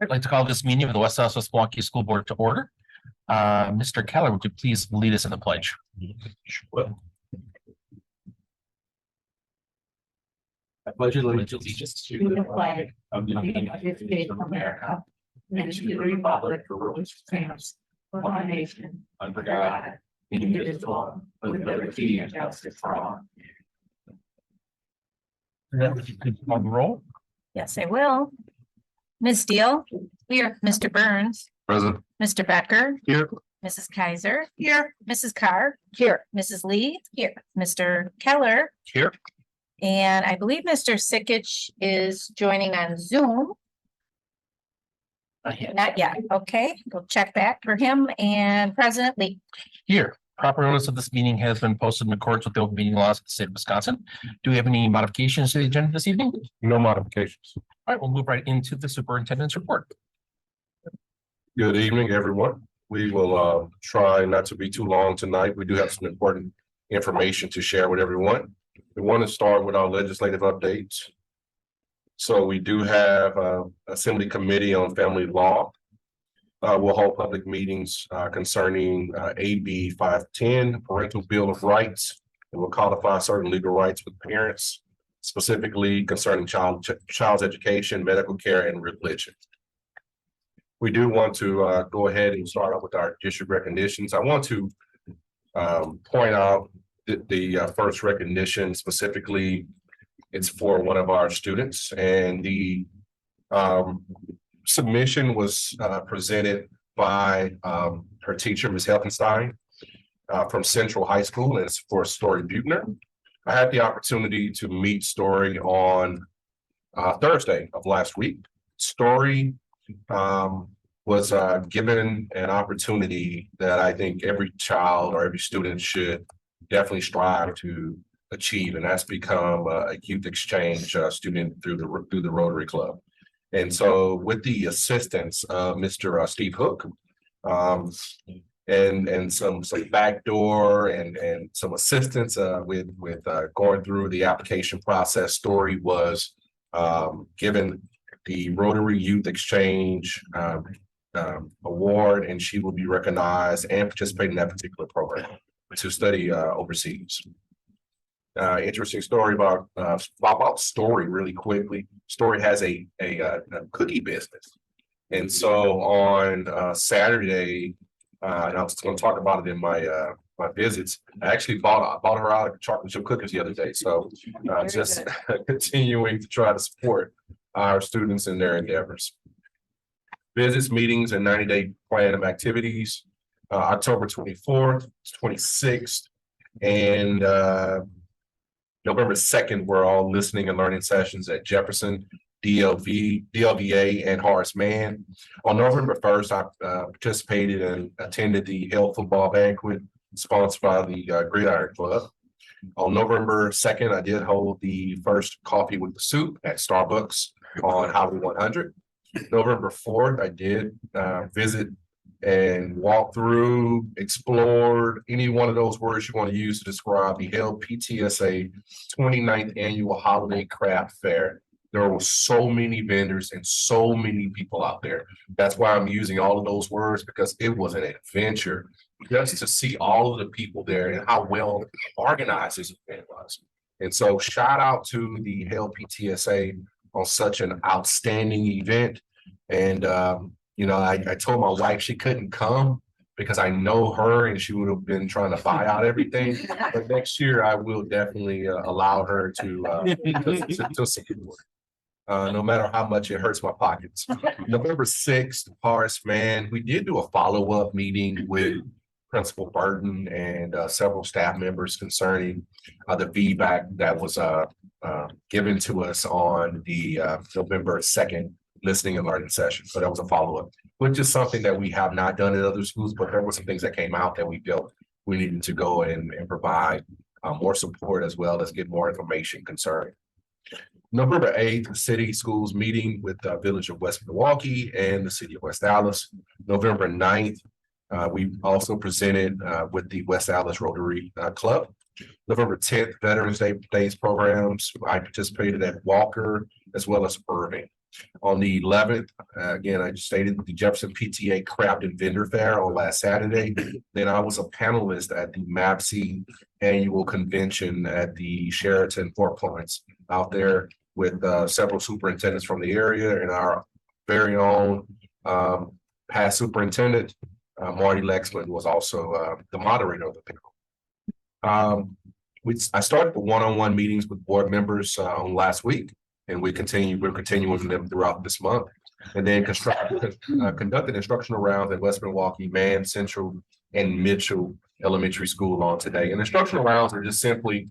I'd like to call this meeting of the West South Milwaukee School Board to order. Mr. Keller, would you please lead us in the pledge? I pledge allegiance to the flag of the United States of America and to the republic for which it stands, one nation, under God, indivisible, with liberty and justice for all. Would you please call the roll? Yes, I will. Ms. Steele? Here. Mr. Burns? Present. Mr. Becker? Here. Mrs. Kaiser? Here. Mrs. Carr? Here. Mrs. Lee? Here. Mr. Keller? Here. And I believe Mr. Sikich is joining on Zoom. Not yet. Okay, we'll check back for him and President Lee. Here. Proper notice of this meeting has been posted in accordance with the open meeting laws of the state of Wisconsin. Do we have any modifications to the agenda this evening? No modifications. All right, we'll move right into the superintendent's report. Good evening, everyone. We will try not to be too long tonight. We do have some important information to share with everyone. We want to start with our legislative updates. So we do have Assembly Committee on Family Law. We'll hold public meetings concerning AB 510, Parental Bill of Rights. It will codify certain legal rights with parents, specifically concerning child's education, medical care, and religion. We do want to go ahead and start off with our district recognitions. I want to point out that the first recognition specifically, it's for one of our students, and the submission was presented by her teacher, Ms. Helfenstein, from Central High School, and it's for Story Buechner. I had the opportunity to meet Story on Thursday of last week. Story was given an opportunity that I think every child or every student should definitely strive to achieve, and that's become a youth exchange student through the Rotary Club. And so with the assistance of Mr. Steve Hook, and some backdoor and some assistance with going through the application process, Story was given the Rotary Youth Exchange award, and she will be recognized and participate in that particular program to study overseas. Interesting story about Story really quickly. Story has a cookie business. And so on Saturday, and I was going to talk about it in my visits, I actually bought her out chocolate chip cookies the other day. So just continuing to try to support our students in their endeavors. Visits, meetings, and 90-day plan of activities, October 24th, 26th, and November 2nd, we're all listening and learning sessions at Jefferson, DLVA, and Horace Mann. On November 1st, I participated and attended the Hell Football Banquet sponsored by the Gridiron Club. On November 2nd, I did hold the first coffee with the soup at Starbucks on Highway 100. November 4th, I did visit and walk through, explored, any one of those words you want to use to describe the LPTSA 29th Annual Holiday Craft Fair. There were so many vendors and so many people out there. That's why I'm using all of those words, because it was an adventure just to see all of the people there and how well organized this event was. And so shout out to the LPTSA on such an outstanding event. And you know, I told my wife she couldn't come because I know her and she would have been trying to buy out everything. But next year I will definitely allow her to support, no matter how much it hurts my pockets. November 6th, Horace Mann, we did do a follow-up meeting with Principal Burton and several staff members concerning the feedback that was given to us on the November 2nd listening and learning session. So that was a follow-up, which is something that we have not done at other schools, but there were some things that came out that we felt we needed to go and provide more support, as well as get more information concerning. November 8th, City Schools meeting with the Village of West Milwaukee and the City of West Allis. November 9th, we also presented with the West Allis Rotary Club. November 10th, Veterans Day programs. I participated at Walker as well as Irving. On the 11th, again, I just stated the Jefferson PTA Craft and Vendor Fair on last Saturday. Then I was a panelist at the MAPC Annual Convention at the Sheraton Four Points out there with several superintendents from the area and our very own past superintendent, Marty Lexman, was also the moderator of the panel. I started the one-on-one meetings with board members on last week, and we're continuing them throughout this month. And then conducted instructional rounds at West Milwaukee, Man Central, and Mitchell Elementary School on today. And instructional rounds are just simply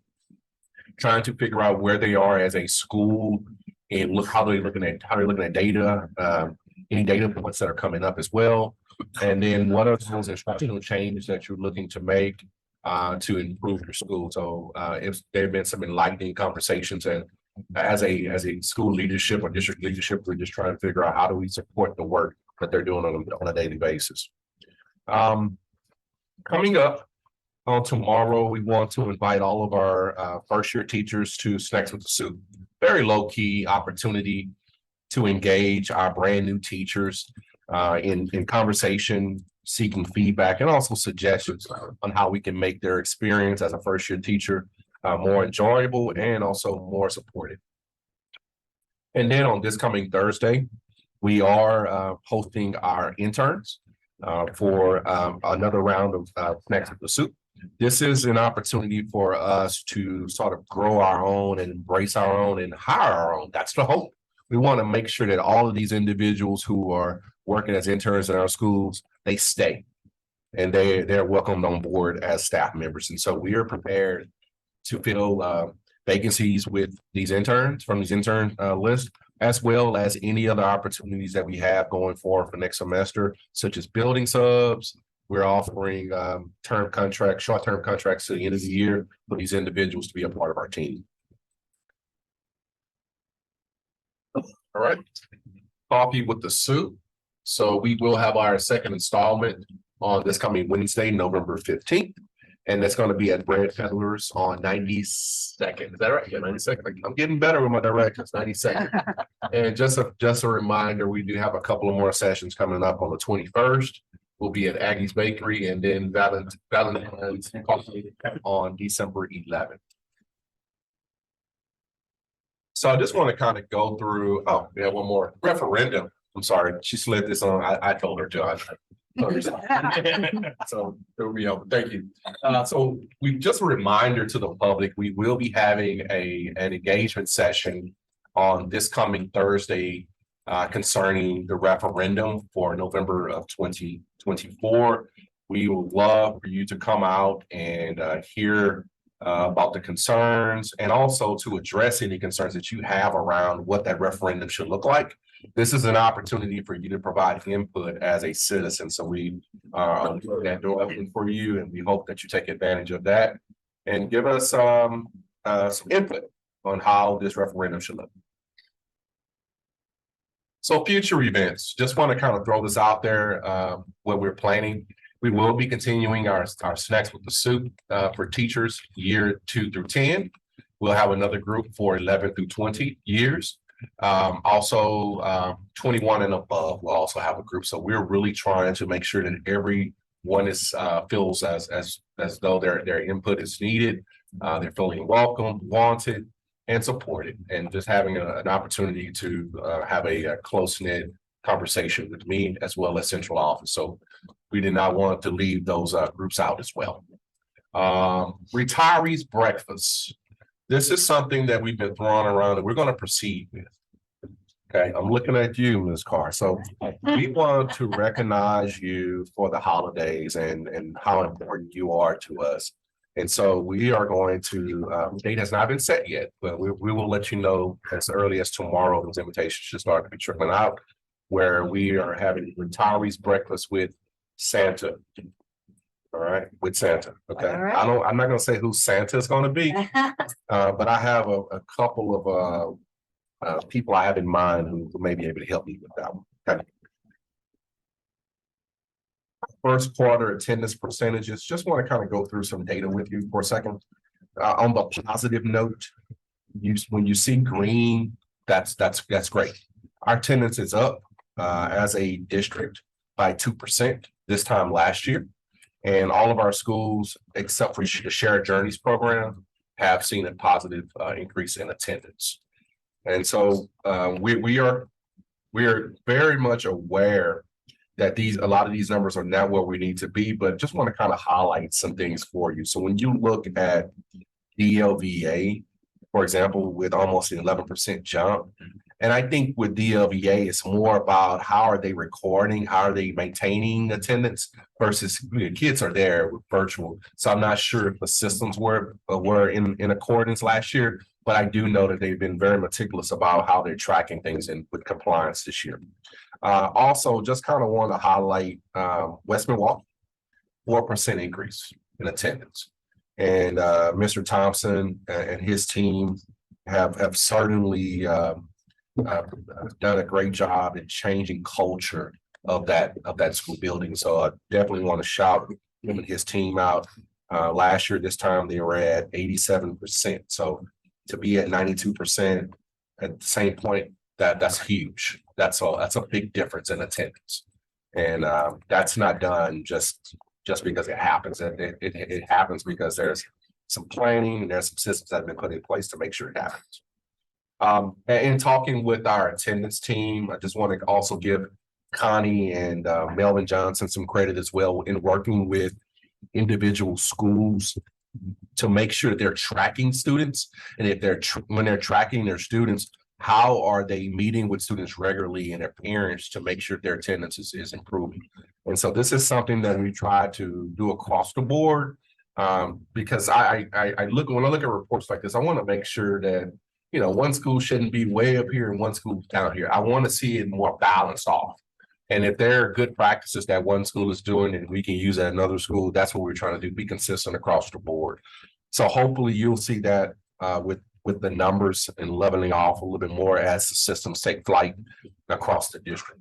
trying to figure out where they are as a school and how they're looking at data, any data points that are coming up as well. And then what are those instructional changes that you're looking to make to improve your school? So if there have been some enlightening conversations, and as a school leadership or district leadership, we're just trying to figure out how do we support the work that they're doing on a daily basis. Coming up on tomorrow, we want to invite all of our first year teachers to Snacks with the Soup. Very low key opportunity to engage our brand new teachers in conversation, seeking feedback, and also suggestions on how we can make their experience as a first year teacher more enjoyable and also more supportive. And then on this coming Thursday, we are hosting our interns for another round of Snacks with the Soup. This is an opportunity for us to sort of grow our own and embrace our own and hire our own. That's the hope. We want to make sure that all of these individuals who are working as interns in our schools, they stay and they're welcomed on board as staff members. And so we are prepared to fill vacancies with these interns from these intern lists, as well as any other opportunities that we have going forward for next semester, such as building subs. We're offering short-term contracts to the end of the year for these individuals to be a part of our team. All right, coffee with the soup. So we will have our second installment on this coming Wednesday, November 15th. And that's going to be at Bread Peddlers on 92nd. Is that right? Yeah, 92nd. I'm getting better with my directions, 92nd. And just a reminder, we do have a couple of more sessions coming up on the 21st. We'll be at Aggie's Bakery, and then Valentine's on December 11th. So I just want to kind of go through, oh, yeah, one more referendum. I'm sorry, she slid this on. I told her to. So there we go. Thank you. So we just a reminder to the public, we will be having an engagement session on this coming Thursday concerning the referendum for November of 2024. We would love for you to come out and hear about the concerns and also to address any concerns that you have around what that referendum should look like. This is an opportunity for you to provide input as a citizen. So we are leaving that door open for you, and we hope that you take advantage of that and give us some input on how this referendum should look. So future events, just want to kind of throw this out there, what we're planning. We will be continuing our Snacks with the Soup for teachers year 2 through 10. We'll have another group for 11 through 20 years. Also 21 and above will also have a group. So we're really trying to make sure that everyone is feels as though their input is needed. They're feeling welcome, wanted, and supported, and just having an opportunity to have a close-knit conversation with me as well as central office. So we did not want to leave those groups out as well. Retirees breakfast. This is something that we've been throwing around and we're going to proceed with. Okay, I'm looking at you, Ms. Carr. So we want to recognize you for the holidays and how important you are to us. And so we are going to, date has not been set yet, but we will let you know as early as tomorrow. Those invitations should start to be trickling out, where we are having retirees breakfast with Santa. All right, with Santa. Okay. Right. I'm not gonna say who Santa is gonna be, but I have a couple of people I have in mind who may be able to help me with that one. Okay. First quarter attendance percentages. Just want to kind of go through some data with you for a second. On the positive note, when you see green, that's great. Our attendance is up as a district by 2% this time last year. And all of our schools, except for the Shared Journeys program, have seen a positive increase in attendance. And so we are very much aware that a lot of these numbers are not where we need to be, but just want to kind of highlight some things for you. So when you look at DLVA, for example, with almost an 11% jump, and I think with DLVA, it's more about how are they recording, how are they maintaining attendance versus kids are there with virtual. So I'm not sure if the systems were in accordance last year, but I do know that they've been very meticulous about how they're tracking things and with compliance this year. Also, just kind of want to highlight West Milwaukee, 4% increase in attendance. And Mr. Thompson and his team have certainly done a great job in changing culture of that school building. So I definitely want to shout him and his team out. Last year, this time they were at 87%. So to be at 92% at the same point, that's huge. That's a big difference in attendance. And that's not done just because it happens. It happens because there's some planning and there's some systems that have been put in place to make sure it happens. In talking with our attendance team, I just want to also give Connie and Melvin Johnson some credit as well in working with individual schools to make sure that they're tracking students. And if when they're tracking their students, how are they meeting with students regularly and their parents to make sure their attendance is improving? And so this is something that we try to do across the board because when I look at reports like this, I want to make sure that one school shouldn't be way up here and one school down here. I want to see it more balanced off. And if there are good practices that one school is doing and we can use at another school, that's what we're trying to do, be consistent across the board. So hopefully you'll see that with the numbers and leveling off a little bit more as the systems take flight across the district.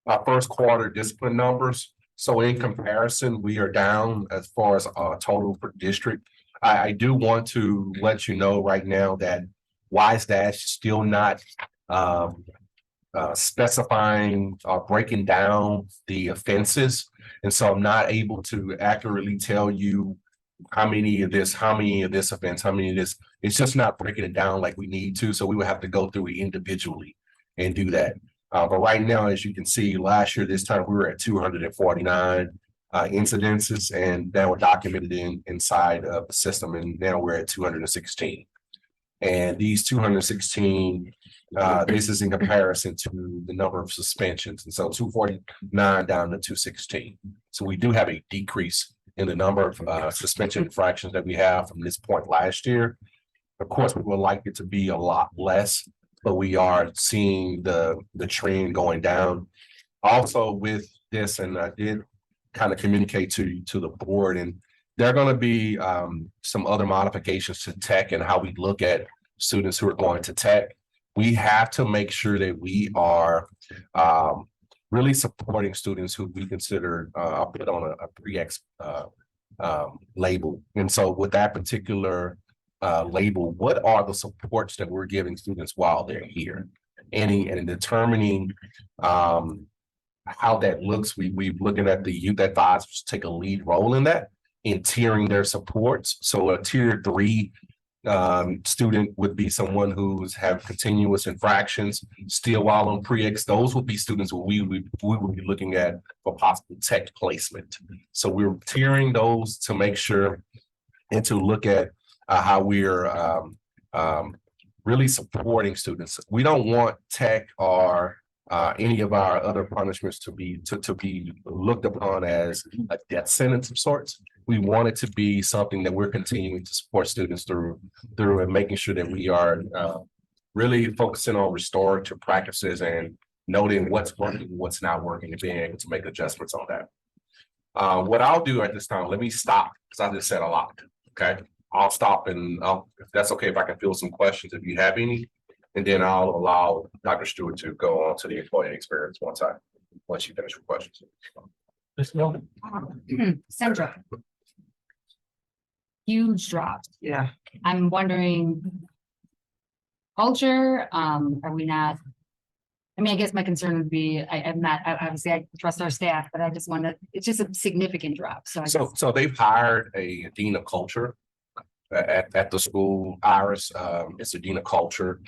Our first quarter discipline numbers. So in comparison, we are down as far as total for district. I do want to let you know right now that WiseDash is still not specifying or breaking down the offenses. And so I'm not able to accurately tell you how many of this offense, how many of this. It's just not breaking it down like we need to. So we would have to go through it individually and do that. But right now, as you can see, last year, this time we were at 249 incidences, and that were documented inside of the system. And now we're at 216. And these 216, this is in comparison to the number of suspensions. And so 249 down to 216. So we do have a decrease in the number of suspension infractions that we have from this point last year. Of course, we would like it to be a lot less, but we are seeing the trend going down. Also with this, and I did kind of communicate to the board, and there are going to be some other modifications to tech and how we look at students who are going to tech. We have to make sure that we are really supporting students who we consider put on a pre-ex label. And so with that particular label, what are the supports that we're giving students while they're here? And determining how that looks, we're looking at the youth advisors take a lead role in that, in tiering their supports. So a tier 3 student would be someone who's have continuous infractions still while on pre-ex. Those would be students who we would be looking at for possible tech placement. So we're tiering those to make sure and to look at how we're really supporting students. We don't want tech or any of our other punishments to be looked upon as a death sentence of sorts. We want it to be something that we're continuing to support students through and making sure that we are really focusing on restorative practices and noting what's working, what's not working, and being able to make adjustments on that. What I'll do at this time, let me stop because I just said a lot. Okay, I'll stop and if that's okay, if I can field some questions if you have any. And then I'll allow Dr. Stewart to go on to the employee experience once you finish your questions. Central. Huge drops. Yeah. I'm wondering, culture? Are we not? I mean, I guess my concern would be, obviously I trust our staff, but I just want to, it's just a significant drop. So I So, guess, so they've hired a dean of culture at the school. Iris, is the dean of culture.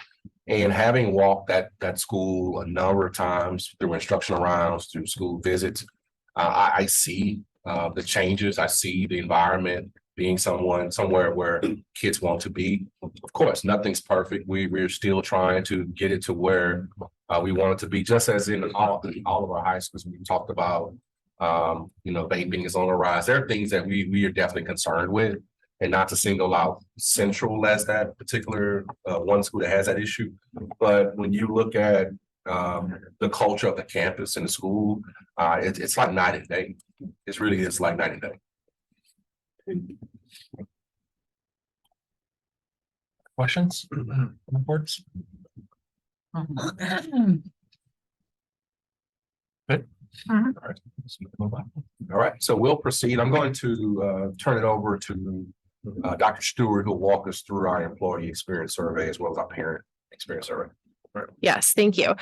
And having walked that school a number of times through instructional rounds, through school visits, I see the changes. I see the environment being somewhere where kids want to be. Of course, nothing's perfect. We're still trying to get it to where we want it to be, just as in all of our high schools. We talked about vaping is on the rise. There are things that we are definitely concerned with. And not to single out Central as that particular one school that has that issue. But when you look at the culture of the campus and the school, it's like night and day. It really is like night and day. Questions? Reports? Good. All right. Let's move on. All right, so we'll proceed. I'm going to turn it over to Dr. Stewart, who'll walk us through our employee experience survey as well as our parent experience survey. Yes, thank you.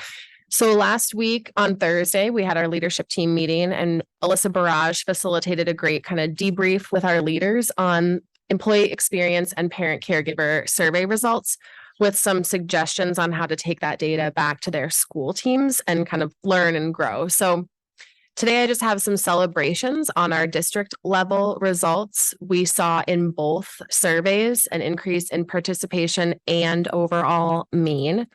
So last week on Thursday, we had our leadership team meeting and Alyssa Barrage facilitated a great kind of debrief with our leaders on employee experience and parent caregiver survey results with some suggestions on how to take that data back to their school teams and kind of learn and grow. So today, I just have some celebrations on our district level results. We saw in both surveys an increase in participation and overall mean.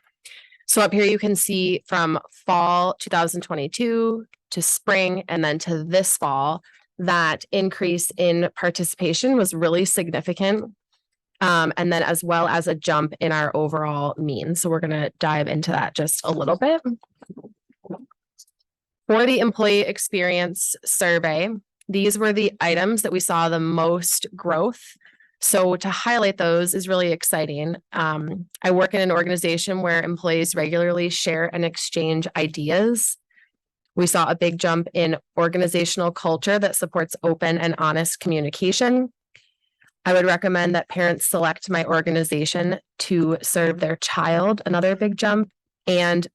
So up here, you can see from fall 2022 to spring and then to this fall, that increase in participation was really significant. And then as well as a jump in our overall mean. So we're going to dive into that just a little bit. For the employee experience survey, these were the items that we saw the most growth. So to highlight those is really exciting. I work in an organization where employees regularly share and exchange ideas. We saw a big jump in organizational culture that supports open and honest communication. I would recommend that parents select my organization to serve their child, another big jump, and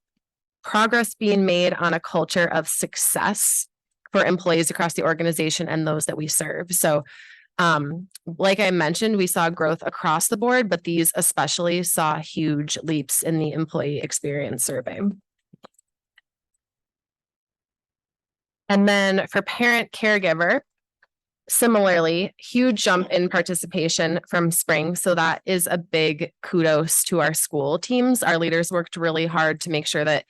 progress being made on a culture of success for employees across the organization and those that we serve. So, like I mentioned, we saw growth across the board, but these especially saw huge leaps in the employee experience survey. And then for parent caregiver, similarly, huge jump in participation from spring. So that is a big kudos to our school teams. Our leaders worked really hard to make sure that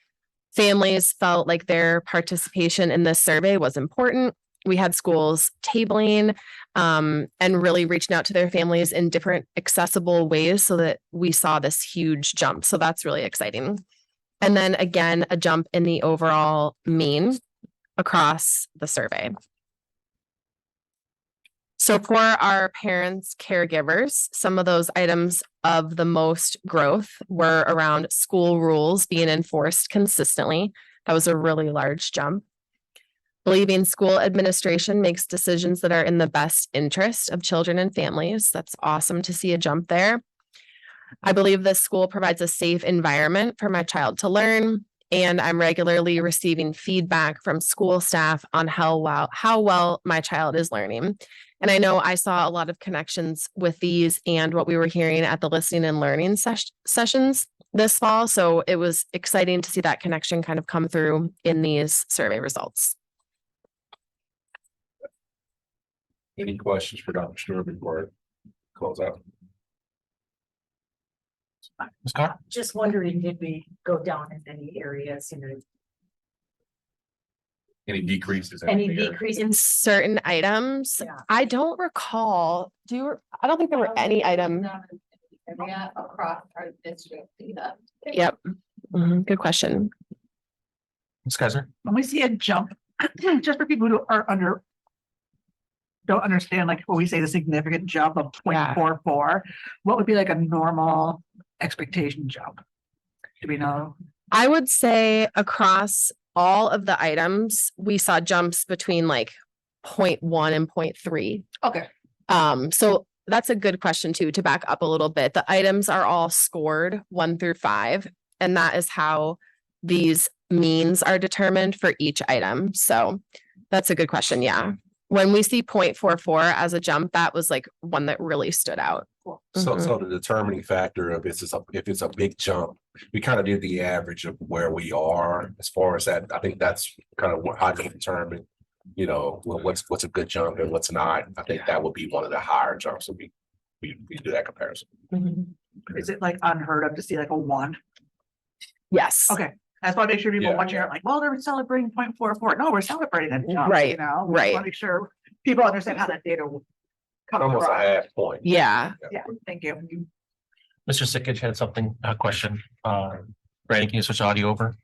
families felt like their participation in this survey was important. We had schools tabling and really reaching out to their families in different accessible ways so that we saw this huge jump. So that's really exciting. And then again, a jump in the overall mean across the survey. So for our parents, caregivers, some of those items of the most growth were around school rules being enforced consistently. That was a really large jump. Believing school administration makes decisions that are in the best interest of children and families. That's awesome to see a jump there. I believe this school provides a safe environment for my child to learn, and I'm regularly receiving feedback from school staff on how well my child is learning. And I know I saw a lot of connections with these and what we were hearing at the listening and learning sessions this fall. So it was exciting to see that connection kind of come through in these survey results. Any questions for Dr. Stewart before I close out? Ms. Carr? Just wondering, did we go down in any areas, Any decreases? any decrease in? In certain items, Yeah. I don't recall, I don't think there were any item. area across our district either. Yep. Good question. Ms. Kaiser? When we see a jump, just for people who are don't understand, like when we say the significant jump of Yeah. 0.44, what would be like a normal expectation jump? Do we know? I would say across all of the items, we saw jumps between like 0.1 and 0.3. Okay. So that's a good question too, to back up a little bit. The items are all scored 1 through 5, and that is how these means are determined for each item. So that's a good question. Yeah. When we see 0.44 as a jump, that was like one that really stood out. So, Mhm. so the determining factor of if it's a big jump, we kind of did the average of where we are as far as that. I think that's kind of how to determine, you know, what's a good jump and what's not. I think that would be one of the higher jumps. So we do that comparison. Is it like unheard of to see like a 1? Yes. Okay, that's why I make sure people Yeah. watching are like, well, they're celebrating 0.44. No, we're celebrating a jump, Right, you know? We right. want to make sure people understand how that data will come Almost a across. half point. Yeah. Yeah, thank you. Mr. Sikich had something, a question. Brandon, can you switch audio over?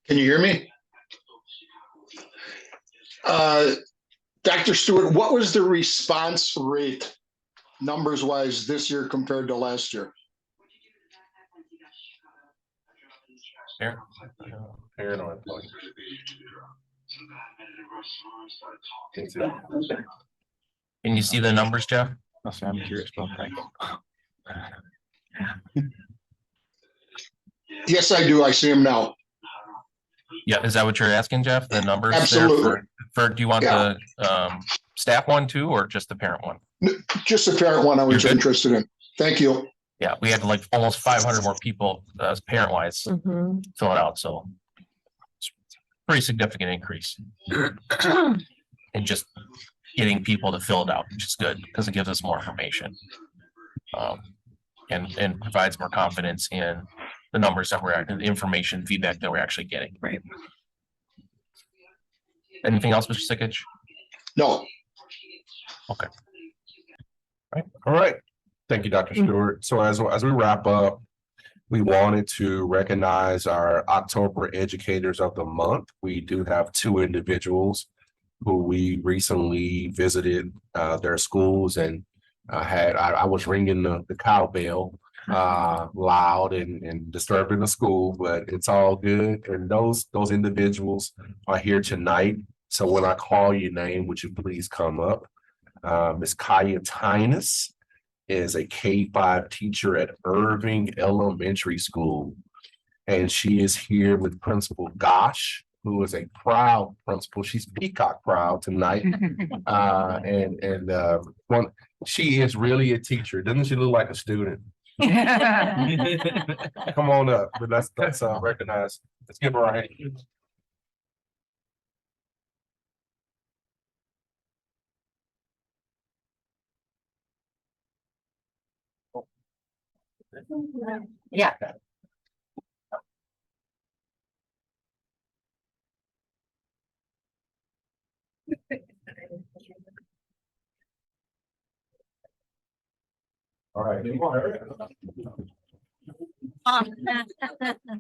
Can you hear me? Dr. Stewart, what was the response rate numbers wise this year compared to last year? Parent or employee? Can you see the numbers, Jeff? I'm curious about that. Yes, I do. I see them now. Yeah, is that what you're asking, Jeff? The numbers there Absolutely. do you want Yeah. the staff one too, or just the parent one? Just the parent one I was You're good. interested in. Thank you. Yeah, we had like almost 500 more people as parent wise Mhm. fill it out, so. It's a pretty significant increase. And just getting people to fill it out, which is good because it gives us more information. And provides more confidence in the numbers that the information feedback that we're actually getting. Right. Anything else, Mr. Sikich? No, All right. Thank you, Dr. Stewart. So as we wrap up, we wanted to recognize our October Educators of the Month. We do have 2 individuals who we recently visited their schools and I was ringing the cowbell loud and disturbing the school, but it's all good. And those individuals are here tonight. So when I call your name, would you please come up? Ms. Kaya Tinus is a K-5 teacher at Irving Elementary School. And she is here with Principal Gosh, who is a proud principal. She's peacock proud tonight. She is really a teacher. Doesn't she look like a student? Come on up, but let's recognize. Let's give her a hand. Yeah. All right.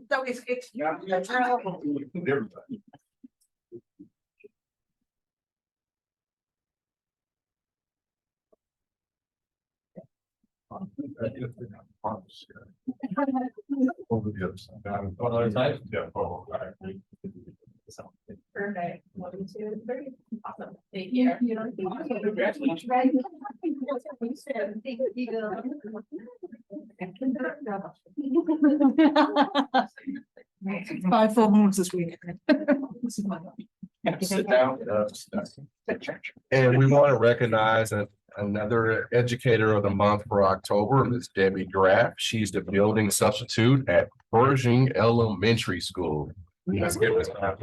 So it's. Perfect. 1, 2, 3. Awesome. Thank you. Congratulations. Five full moons this week. Sit down. And we want to recognize another Educator of the Month for October, Ms. Debbie Graff. She's the building substitute at Pershing Elementary School. Let's give this a hand.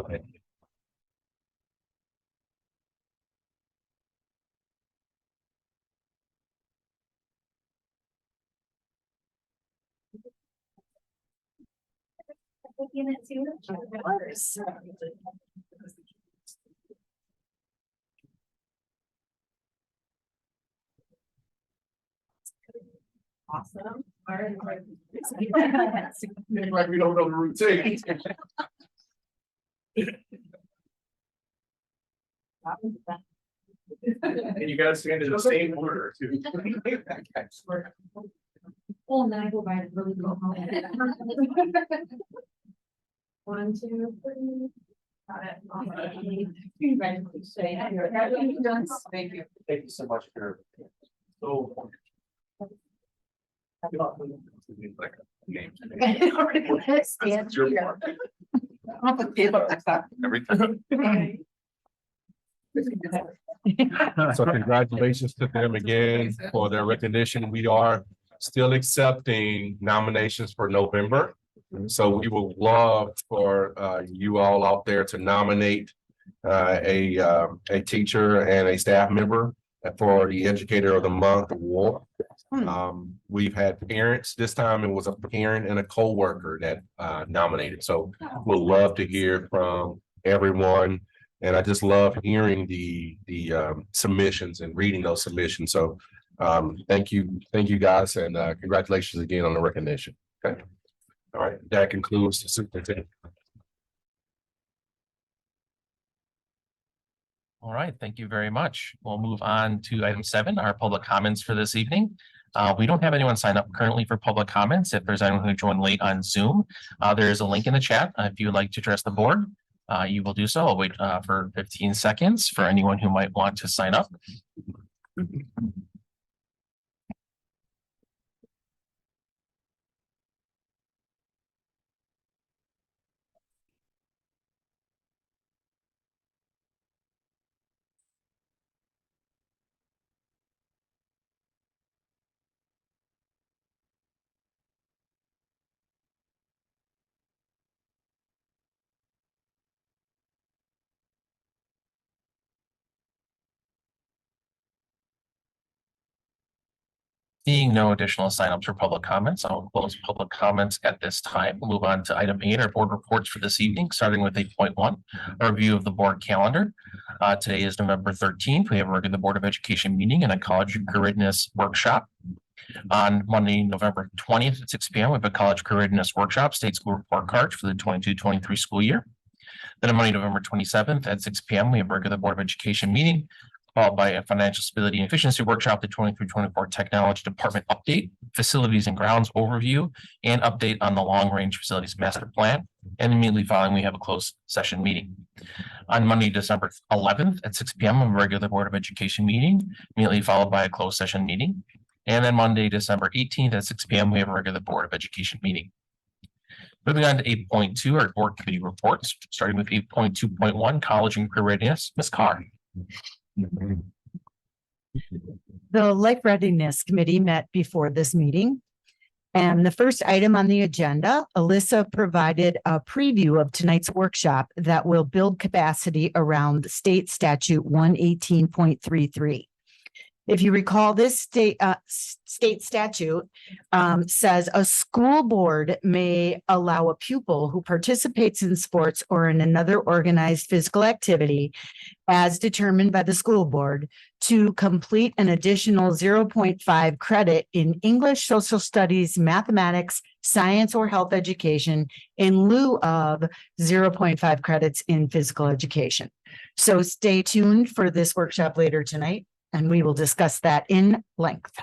Awesome. All right. Like we don't know the routine. And you guys stand in the same order too. Well, then I go by really go home. 1, 2, 3. Thank you. Thank you so much for. So. Stand Your here. part. I'll put the paper next time. Everything. So congratulations to them again for their recognition. We are still accepting nominations for November. So we would love for you all out there to nominate a teacher and a staff member for the Educator of the Month award. We've had parents, this time it was a parent and a coworker that nominated. So we'll love to hear from everyone. And I just love hearing the submissions and reading those submissions. So thank you guys, and congratulations again on the recognition. Okay. All right, that concludes the superintendent. All right, thank you very much. We'll move on to item 7, our public comments for this evening. We don't have anyone sign up currently for public comments. If there's anyone who joined late on Zoom, there is a link in the chat. If you would like to address the board, you will do so. I'll wait for 15 seconds for anyone who might want to sign up. Seeing no additional signups for public comments, I'll close public comments at this time. We'll move on to item 8, our board reports for this evening, starting with 8.1, a review of the board calendar. Today is November 13th. We have a regular Board of Education meeting and a college career readiness workshop. On Monday, November 20th at 6 p.m., we have a college career readiness workshop, state school report cards for the 22-23 school year. Then on Monday, November 27th at 6 p.m., we have a regular Board of Education meeting, followed by a financial stability and efficiency workshop, the 23-24 technology department update, facilities and grounds overview, and update on the long range facilities master plan. And immediately following, we have a closed session meeting. On Monday, December 11th at 6 p.m., a regular Board of Education meeting, immediately followed by a closed session meeting. And then Monday, December 18th at 6 p.m., we have a regular Board of Education meeting. Moving on to 8.2, our board committee reports, starting with 8.2.1, college and career readiness. Ms. Carr. The Life Readiness Committee met before this meeting. And the first item on the agenda, Alyssa provided a preview of tonight's workshop that will build capacity around state statute 118.33. If you recall, this state statute says a school board may allow a pupil who participates in sports or in another organized physical activity as determined by the school board to complete an additional 0.5 credit in English, social studies, mathematics, science, or health education in lieu of 0.5 credits in physical education. So stay tuned for this workshop later tonight, and we will discuss that in length.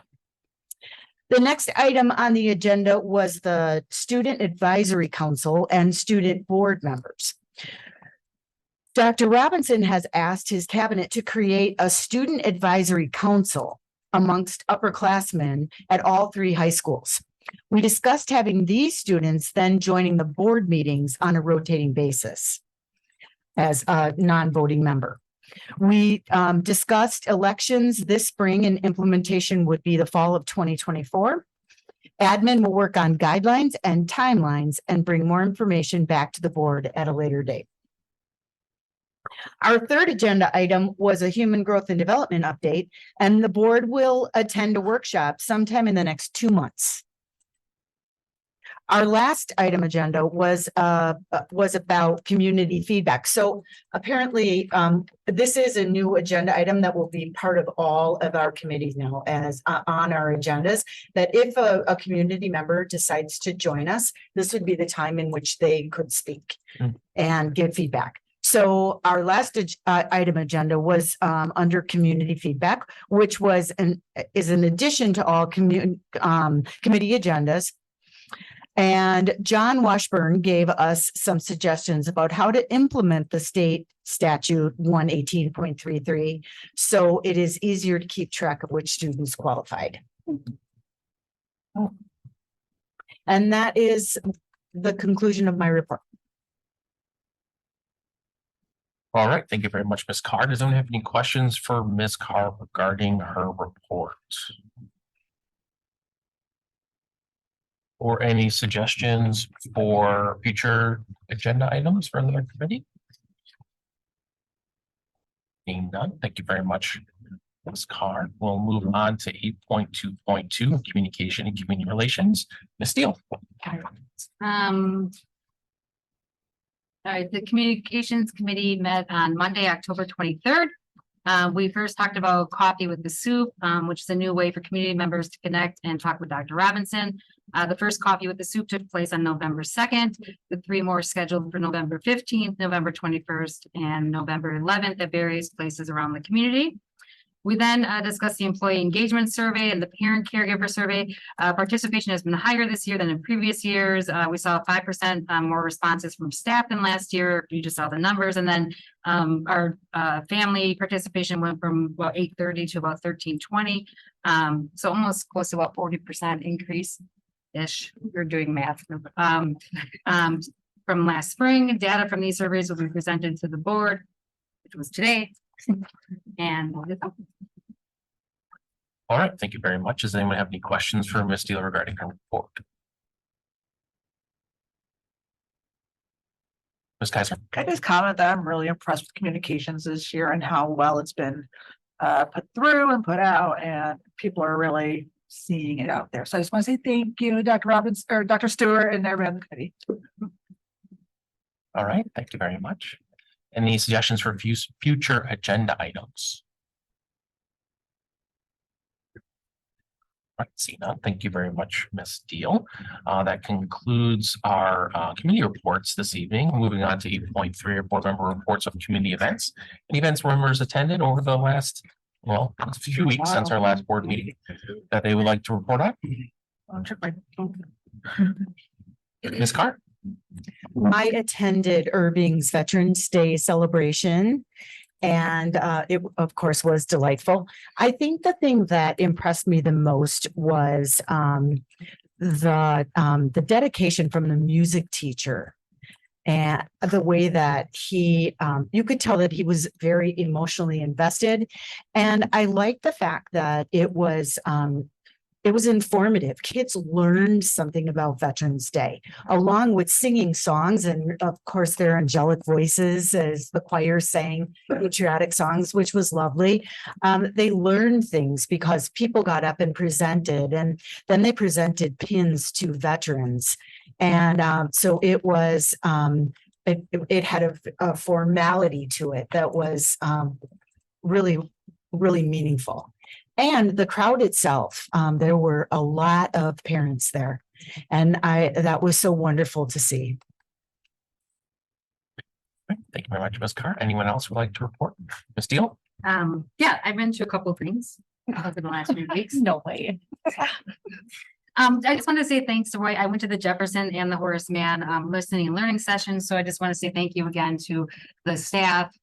The next item on the agenda was the Student Advisory Council and student board members. Dr. Robinson has asked his cabinet to create a student advisory council amongst upperclassmen at all 3 high schools. We discussed having these students then joining the board meetings on a rotating basis as a non-voting member. We discussed elections this spring, and implementation would be the fall of 2024. Admin will work on guidelines and timelines and bring more information back to the board at a later date. Our third agenda item was a human growth and development update, and the board will attend a workshop sometime in the next 2 months. Our last item agenda was about community feedback. So apparently, this is a new agenda item that will be part of all of our committees now as on our agendas, that if a community member decides to join us, this would be the time in which they could speak and give feedback. So our last item agenda was under community feedback, which is an addition to all committee agendas. And John Washburn gave us some suggestions about how to implement the state statute 118.33. So it is easier to keep track of which students qualified. And that is the conclusion of my report. All right, thank you very much, Ms. Carr. Does anyone have any questions for Ms. Carr regarding her report? Or any suggestions for future agenda items for the committee? Being none, thank you very much, Ms. Carr. We'll move on to 8.2.2, communication and community relations. Ms. Steele. All right, the Communications Committee met on Monday, October 23rd. We first talked about coffee with the soup, which is a new way for community members to connect and talk with Dr. Robinson. The first coffee with the soup took place on November 2nd, with 3 more scheduled for November 15th, November 21st, and November 11th at various places around the community. We then discussed the employee engagement survey and the parent caregiver survey. Participation has been higher this year than in previous years. We saw 5% more responses from staff than last year. You just saw the numbers. And then our family participation went from about 830 to about 1320. So almost close to about 40% increase-ish. You're doing math. From last spring, data from these surveys will be presented to the board, which was today. And All right, thank you very much. Does anyone have any questions for Ms. Steele regarding her report? Ms. Kaiser. Can I just comment that I'm really impressed with communications this year and how well it's been put through and put out, and people are really seeing it out there. So I just want to say thank you, Dr. Robbins or Dr. Stewart and everyone on the committee. All right, thank you very much. Any suggestions for future agenda items? Right, see none. Thank you very much, Ms. Steele. That concludes our committee reports this evening. Moving on to 8.3, board member reports of community events and events members attended over the last, well, a few weeks since our last board meeting that they would like to report on. I'll check my. Ms. Carr. I attended Irving's Veterans Day celebration, and it of course was delightful. I think the thing that impressed me the most was the dedication from the music teacher, and the way that he you could tell that he was very emotionally invested. And I liked the fact that it was informative. Kids learned something about Veterans Day, along with singing songs, and of course their angelic voices as the choir sang patriotic songs, which was lovely. They learned things because people got up and presented, and then they presented pins to veterans. And so it was, it had a formality to it that was really, really meaningful. And the crowd itself, there were a lot of parents there, and that was so wonderful to see. Thank you very much, Ms. Carr. Anyone else would like to report? Ms. Steele? yeah, I've been to a couple of things over the last few weeks. No way. I just want to say thanks to Roy. I went to the Jefferson and the Horace Mann listening and learning session. So I just want to say thank you again to the staff,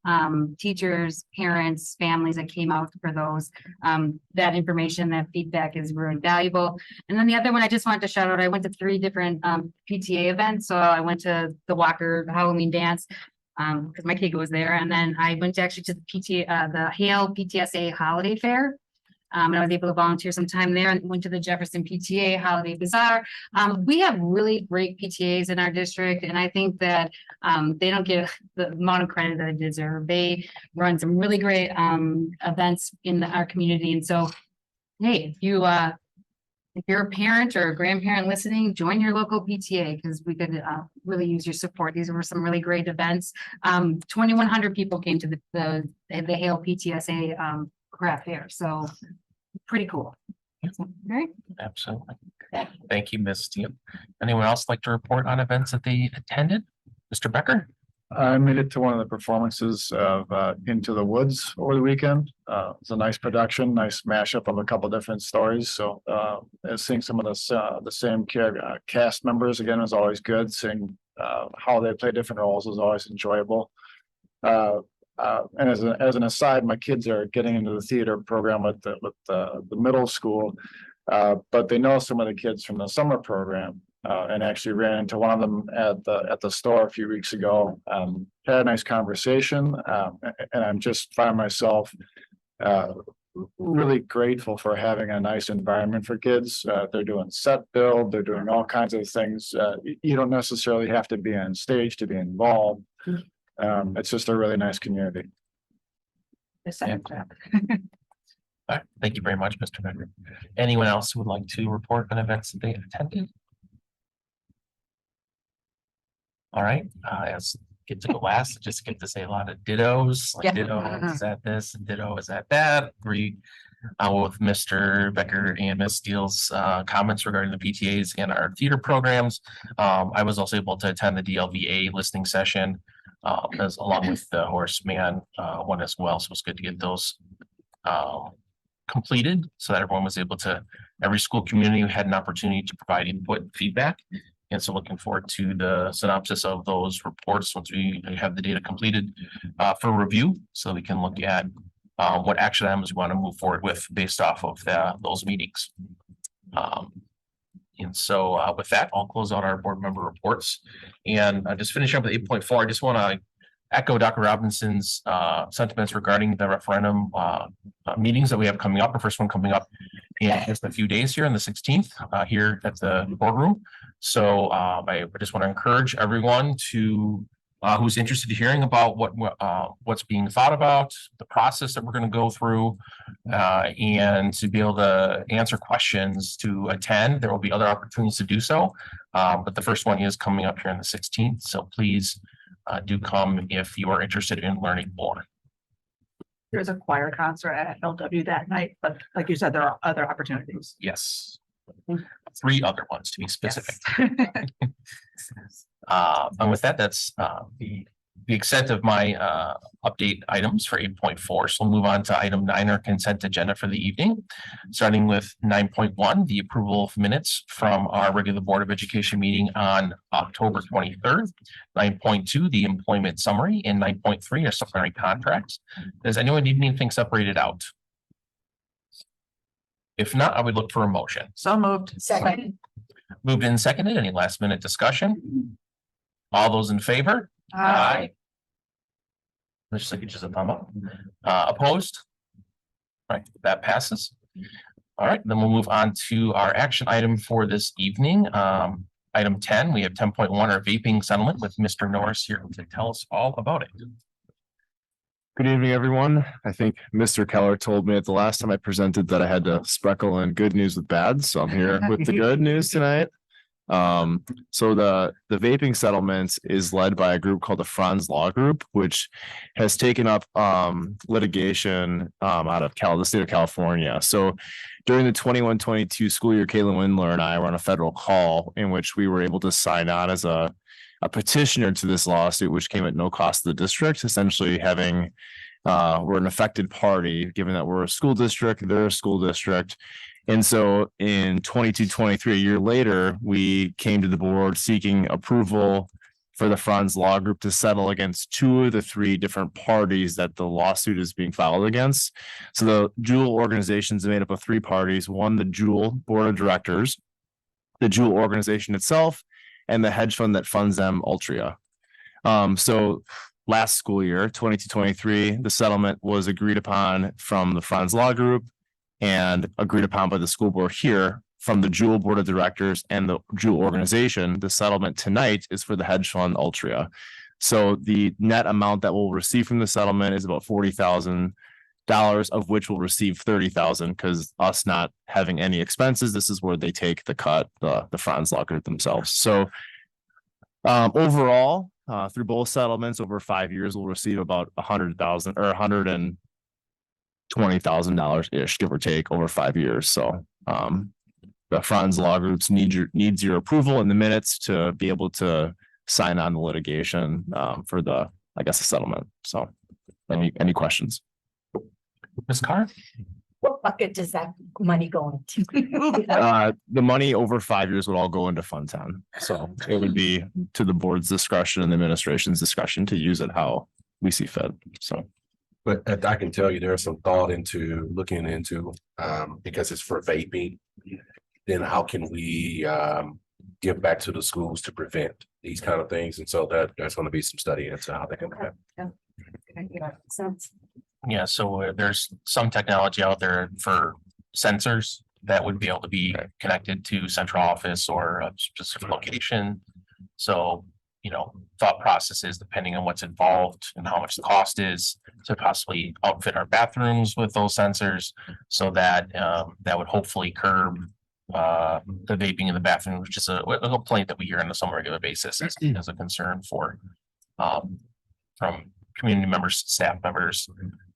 teachers, parents, families that came out for those. That information, that feedback is really valuable. And then the other one I just wanted to shout out, I went to 3 different PTA events. So I went to the Walker Halloween dance because my kid was there. And then I went to the PTA, the Hale PTSA holiday fair. And I was able to volunteer some time there and went to the Jefferson PTA Holiday Bazaar. We have really great PTAs in our district, and I think that they don't get the amount of credit that they deserve. They run some really great events in our community. And so, hey, if you're a parent or a grandparent listening, join your local PTA because we could really use your support. These were some really great events. 2,100 people came to the Hale PTSA craft fair. So pretty cool. Right? Absolutely. Thank you, Ms. Steele. Anyone else like to report on events that they attended? Mr. Becker? I made it to one of the performances of Into the Woods over the weekend. It's a nice production, nice mashup of a couple different stories. So seeing some of the same cast members again was always good. Seeing how they play different roles is always enjoyable. And as an aside, my kids are getting into the theater program with the middle school, but they know some of the kids from the summer program. And actually ran into one of them at the store a few weeks ago. Had a nice conversation, and I'm just find myself really grateful for having a nice environment for kids. They're doing set build, they're doing all kinds of things. You don't necessarily have to be on stage to be involved. It's just a really nice community. All right, thank you very much, Mr. Becker. Anyone else who would like to report on events that they attended? All right, as get to go last, just get to say a lot of dittos, like Yeah. ditto is at this, and ditto is at that. Agree with Mr. Becker and Ms. Steele's comments regarding the PTAs and our theater programs. I was also able to attend the DLVA listening session as along with the Horseman one as well. So it's good to get those completed so that everyone was able to, every school community had an opportunity to provide input and feedback. And so looking forward to the synopsis of those reports once we have the data completed for review, so we can look at what action items we want to move forward with based off of those meetings. And so with that, I'll close out our board member reports and just finish up with 8.4. I just want to echo Dr. Robinson's sentiments regarding the referendum meetings that we have coming up. Our first one coming up in just a few days here on the 16th here at the boardroom. So I just want to encourage everyone to who's interested in hearing about what's being thought about, the process that we're going to go through, and to be able to answer questions to attend. There will be other opportunities to do so, but the first one is coming up here on the 16th. So please do come if you are interested in learning more. There's a choir concert at LW that night, but like you said, there are other opportunities. Yes. 3 other ones to be specific. And with that, that's the extent of my update items for 8.4. So we'll move on to item 9, our consent agenda for the evening. Starting with 9.1, the approval of minutes from our regular Board of Education meeting on October 23rd. 9.2, the employment summary, and 9.3 are supplementary contracts. Does anyone need anything separated out? If not, I would look for a motion. So moved. Second. Moved and seconded. Any last minute discussion? All those in favor? Just like just a thumb up. Opposed? All right, that passes. All right, then we'll move on to our action item for this evening. Item 10, we have 10.1, our vaping settlement with Mr. Norris here to tell us all about it. Good evening, everyone. I think Mr. Keller told me at the last time I presented that I had to sprinkle in good news with bad, so I'm here with the good news tonight. So the vaping settlement is led by a group called the Franz Law Group, which has taken up litigation out of the state of California. So during the 21-22 school year, Caitlin Windler and I were on a federal call in which we were able to sign on as a petitioner to this lawsuit, which came at no cost to the district, essentially having we're an affected party, given that we're a school district, they're a school district. And so in 22-23, a year later, we came to the board seeking approval for the Franz Law Group to settle against 2 of the 3 different parties that the lawsuit is being filed against. So the Jewel organizations are made up of 3 parties: one, the Jewel Board of Directors, the Jewel organization itself, and the hedge fund that funds them, Altria. So last school year, 22-23, the settlement was agreed upon from the Franz Law Group and agreed upon by the school board here from the Jewel Board of Directors and the Jewel organization. The settlement tonight is for the hedge fund Altria. So the net amount that we'll receive from the settlement is about $40,000, of which we'll receive $30,000 because us not having any expenses, this is where they take the cut, the Franz Law Group themselves. So overall, through both settlements over 5 years, we'll receive about $100,000 or $120,000 ish, give or take, over 5 years. So the Franz Law Groups needs your approval in the minutes to be able to sign on the litigation for the, I guess, the settlement. So any questions? Ms. Carr? What bucket does that money go into? The money over 5 years would all go into Fund 10. So it would be to the board's discretion and the administration's discretion to use it how we see fit. So. But I can tell you there's some thought into looking into, because it's for vaping. Then how can we give back to the schools to prevent these kind of things? And so there's going to be some study into how they can do that. Yeah, so there's some technology out there for sensors that would be able to be connected to central office or a specific location. So, you know, thought processes depending on what's involved and how much the cost is to possibly outfit our bathrooms with those sensors so that that would hopefully curb the vaping in the bathroom, which is a complaint that we hear on a somewhat regular basis as a concern for from community members, staff members,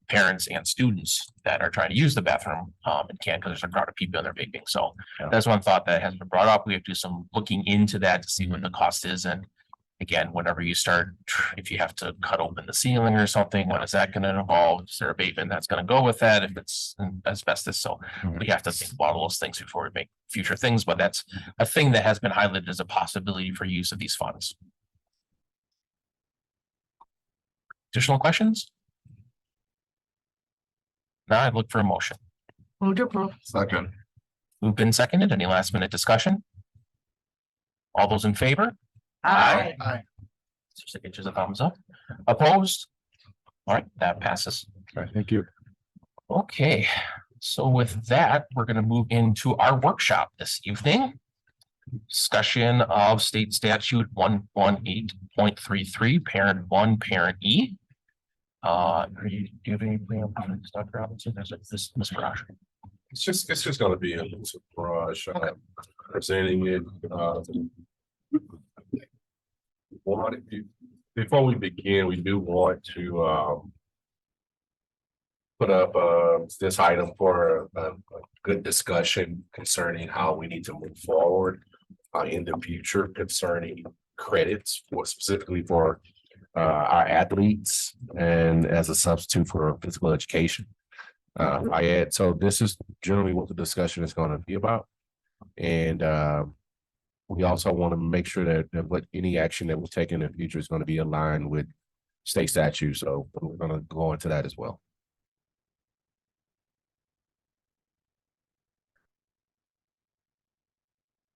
parents and students that are trying to use the bathroom and can't because there's a crowd of people in there vaping. So that's one thought that has been brought up. We have to do some looking into that to see what the cost is. And again, whenever you start, if you have to cut open the ceiling or something, what is that going to involve? Is there a abatement that's going to go with that if it's asbestos? So we have to think about all those things before we make future things. But that's a thing that has been highlighted as a possibility for use of these funds. Additional questions? Now I'd look for a motion. Move to approve. Second. Moved and seconded. Any last minute discussion? All those in favor? Aye. Signatures of thumbs up. Opposed? All right, that passes. All right, thank you. Okay, so with that, we're going to move into our workshop this evening. Discussion of state statute 118.33, parent 1, parent E. Do you have any comments, Dr. Robinson? This Ms. Barrage? It's just going to be a surprise. Presenting it. Before we begin, we do want to put up this item for a good discussion concerning how we need to move forward in the future concerning credits specifically for our athletes and as a substitute for physical education. So this is generally what the discussion is going to be about. And we also want to make sure that what any action that we take in the future is going to be aligned with state statute. So we're going to go into that as well.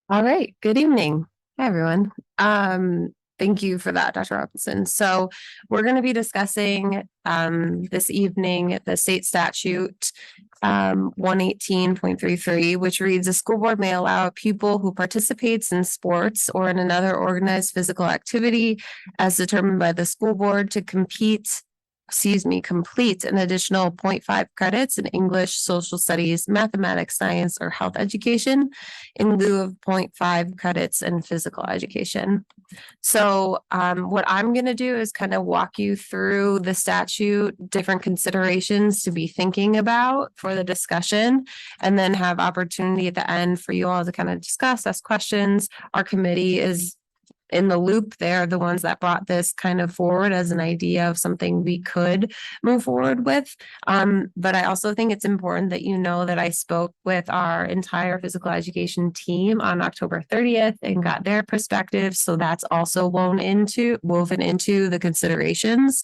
All right, good evening. Hi, everyone. Thank you for that, Dr. Robinson. So we're going to be discussing this evening the state statute 118.33, which reads a school board may allow a pupil who participates in sports or in another organized physical activity as determined by the school board to complete an additional 0.5 credits in English, social studies, mathematics, science, or health education in lieu of 0.5 credits in physical education. So what I'm going to do is kind of walk you through the statute, different considerations to be thinking about for the discussion, and then have opportunity at the end for you all to kind of discuss, ask questions. Our committee is in the loop. They're the ones that brought this kind of forward as an idea of something we could move forward with. But I also think it's important that you know that I spoke with our entire physical education team on October 30th and got their perspective. So that's also woven into the considerations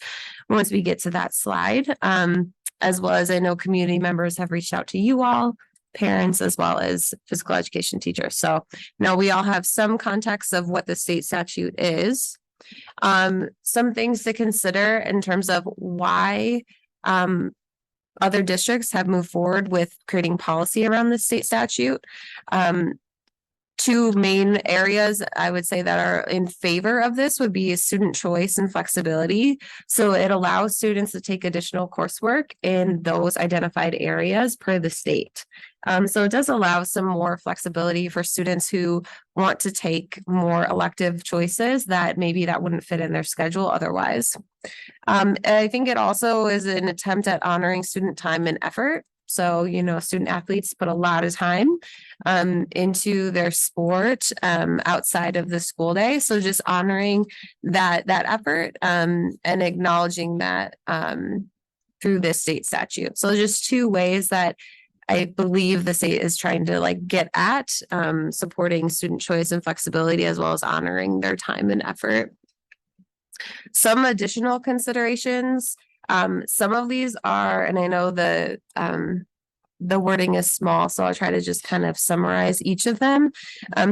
once we get to that slide. As well as I know community members have reached out to you all, parents, as well as physical education teachers. So now we all have some context of what the state statute is. Some things to consider in terms of why other districts have moved forward with creating policy around the state statute. Two main areas I would say that are in favor of this would be student choice and flexibility. So it allows students to take additional coursework in those identified areas per the state. So it does allow some more flexibility for students who want to take more elective choices that maybe that wouldn't fit in their schedule otherwise. And I think it also is an attempt at honoring student time and effort. So, student athletes put a lot of time into their sport outside of the school day. So just honoring that effort and acknowledging that through this state statute. So just two ways that I believe the state is trying to get at supporting student choice and flexibility, as well as honoring their time and effort. Some additional considerations. Some of these are, and I know the wording is small, so I'll try to just kind of summarize each of them.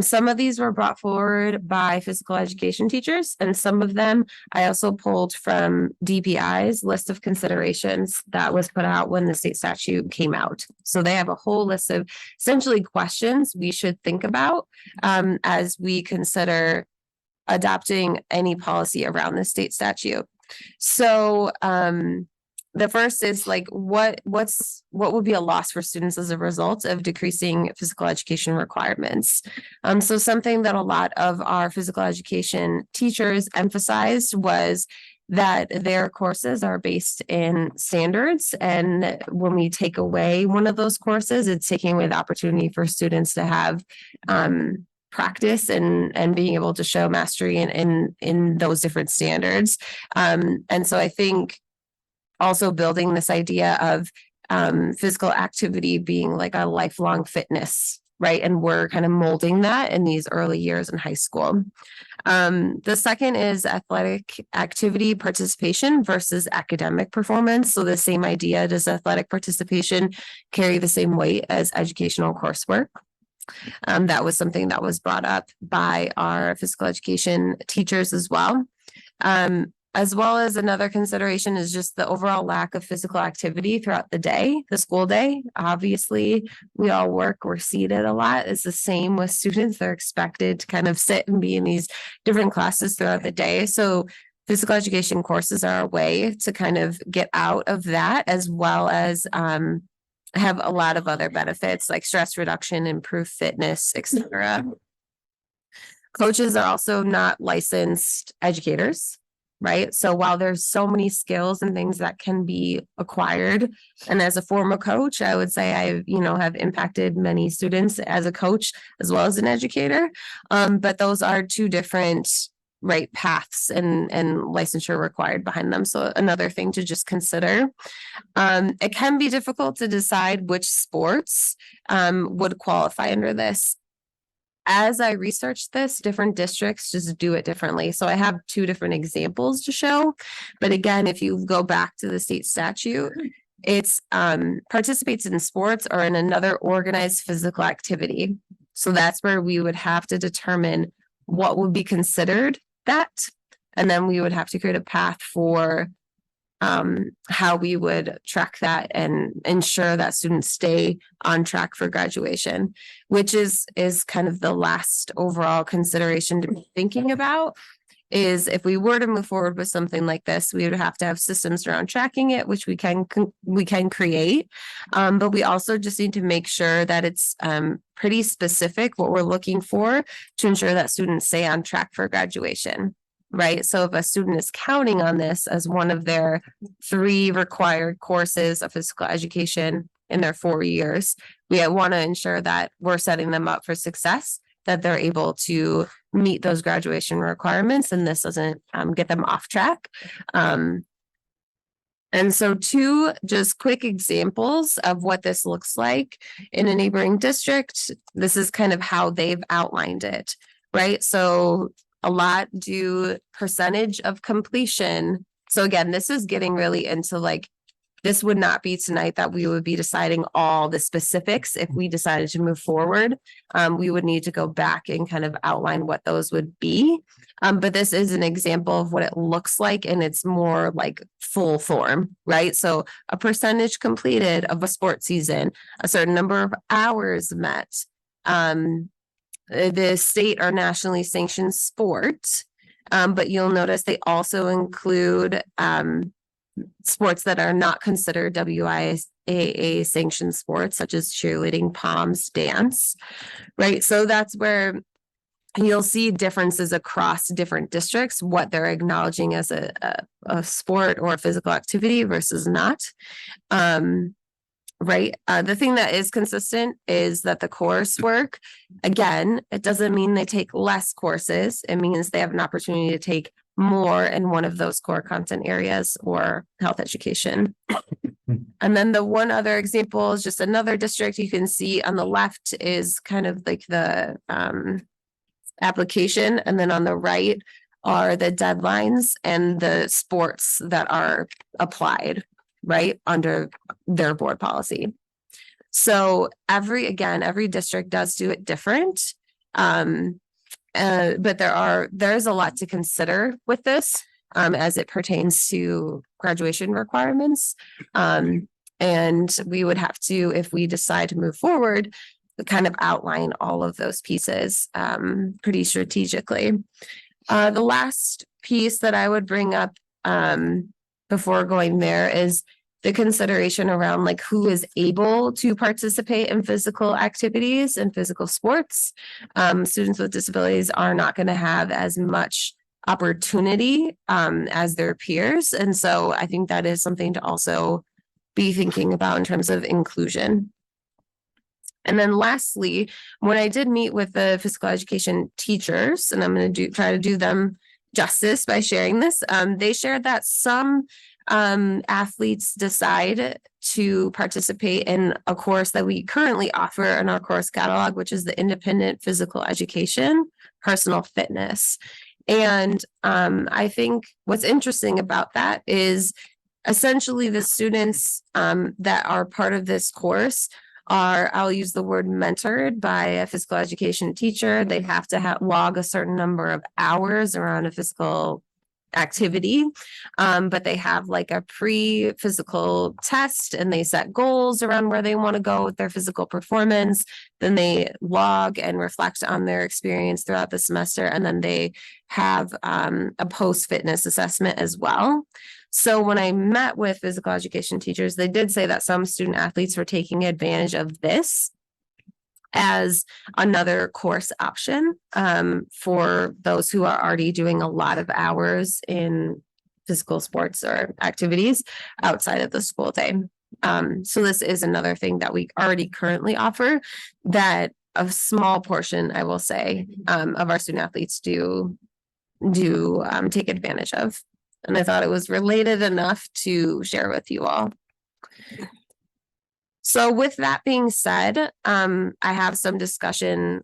Some of these were brought forward by physical education teachers, and some of them I also pulled from DPI's list of considerations that was put out when the state statute came out. So they have a whole list of essentially questions we should think about as we consider adopting any policy around the state statute. So the first is what would be a loss for students as a result of decreasing physical education requirements? So something that a lot of our physical education teachers emphasized was that their courses are based in standards. And when we take away one of those courses, it's taking away the opportunity for students to have practice and being able to show mastery in those different standards. And so I think also building this idea of physical activity being a lifelong fitness, right? And we're kind of molding that in these early years in high school. The second is athletic activity participation versus academic performance. So the same idea, does athletic participation carry the same weight as educational coursework? That was something that was brought up by our physical education teachers as well. As well as another consideration is just the overall lack of physical activity throughout the day, the school day. Obviously, we all work, we're seated a lot. It's the same with students. They're expected to kind of sit and be in these different classes throughout the day. So physical education courses are a way to kind of get out of that, as well as have a lot of other benefits like stress reduction, improved fitness, etc. Coaches are also not licensed educators, right? So while there's so many skills and things that can be acquired, and as a former coach, I would say I, have impacted many students as a coach as well as an educator. But those are two different paths and licensure required behind them. So another thing to just consider. It can be difficult to decide which sports would qualify under this. As I researched this, different districts just do it differently. So I have two different examples to show. But again, if you go back to the state statute, it's participates in sports or in another organized physical activity. So that's where we would have to determine what would be considered that. And then we would have to create a path for how we would track that and ensure that students stay on track for graduation, which is kind of the last overall consideration to be thinking about. Is if we were to move forward with something like this, we would have to have systems around tracking it, which we can create. But we also just need to make sure that it's pretty specific what we're looking for to ensure that students stay on track for graduation. Right. So if a student is counting on this as one of their 3 required courses of physical education in their 4 years, we want to ensure that we're setting them up for success, that they're able to meet those graduation requirements, and this doesn't get them off track. And so 2 just quick examples of what this looks like in a neighboring district. This is kind of how they've outlined it, right? So a lot do percentage of completion. So again, this is getting really into this would not be tonight that we would be deciding all the specifics. If we decided to move forward, we would need to go back and kind of outline what those would be. But this is an example of what it looks like, and it's more full form, right? So a percentage completed of a sports season, a certain number of hours met, the state or nationally sanctioned sport. But you'll notice they also include sports that are not considered WIAA sanctioned sports, such as cheerleading, POMS, dance, right? So that's where you'll see differences across different districts, what they're acknowledging as a sport or a physical activity versus not. right? The thing that is consistent is that the coursework, again, it doesn't mean they take less courses. It means they have an opportunity to take more in one of those core content areas or health education. And then the one other example is just another district you can see on the left is kind of like the application. And then on the right are the deadlines and the sports that are applied, right, under their board policy. So every district does do it different. But there's a lot to consider with this as it pertains to graduation requirements. And we would have to, if we decide to move forward, kind of outline all of those pieces pretty strategically. The last piece that I would bring up before going there is the consideration around like who is able to participate in physical activities and physical sports. Students with disabilities are not going to have as much opportunity as their peers. And so I think that is something to also be thinking about in terms of inclusion. And then lastly, when I did meet with the physical education teachers, and I'm going to try to do them justice by sharing this, they shared that some athletes decide to participate in a course that we currently offer in our course catalog, which is the Independent Physical Education, Personal Fitness. And I think what's interesting about that is essentially the students that are part of this course are, I'll use the word mentored by a physical education teacher. They have to log a certain number of hours around a physical activity, but they have like a pre-physical test and they set goals around where they want to go with their physical performance. Then they log and reflect on their experience throughout the semester, and then they have a post-fitness assessment as well. So when I met with physical education teachers, they did say that some student athletes were taking advantage of this as another course option for those who are already doing a lot of hours in physical sports or activities outside of the school day. So this is another thing that we already currently offer that a small portion, I will say, of our student athletes do take advantage of. And I thought it was related enough to share with you all. So with that being said, I have some discussion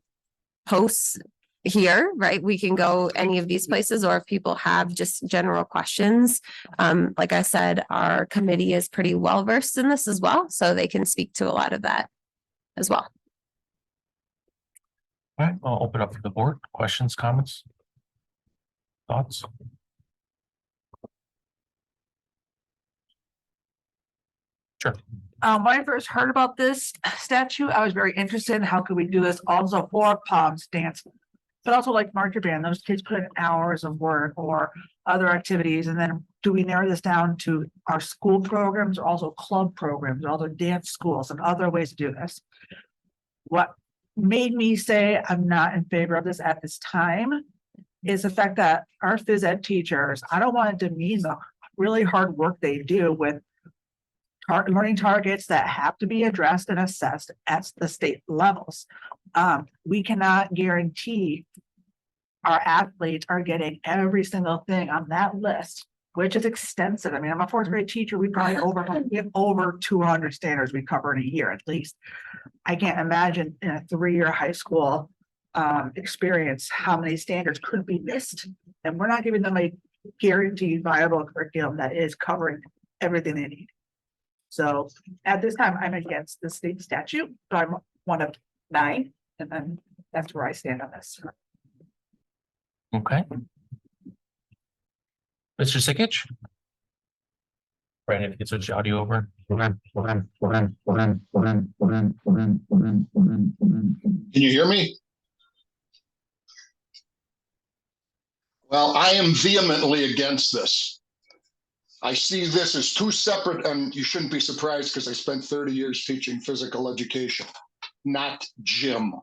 posts here, right? We can go any of these places, or if people have just general questions. Like I said, our committee is pretty well versed in this as well, so they can speak to a lot of that as well. All right, I'll open up for the board. Questions, comments, thoughts? Sure. When I first heard about this statute, I was very interested in how could we do this also for POMS dance, but also like marching band. Those kids put in hours of work or other activities. And then do we narrow this down to our school programs, or also club programs, or other dance schools and other ways to do this? What made me say I'm not in favor of this at this time is the fact that our phys ed teachers, I don't want to demean the really hard work they do with learning targets that have to be addressed and assessed at the state levels. We cannot guarantee our athletes are getting every single thing on that list, which is extensive. I mean, I'm a fourth grade teacher. We probably have over 200 standards we cover in a year at least. I can't imagine in a 3-year high school experience how many standards could be missed. And we're not giving them a guaranteed viable curriculum that is covering everything they need. So at this time, I'm against the state statute, but I'm one of 9, and then that's where I stand on this. Okay. Mr. Sikich? Brandon, if you could switch the audio over. Can you hear me? Well, I am vehemently against this. I see this as 2 separate, and you shouldn't be surprised because I spent 30 years teaching physical education, not gym.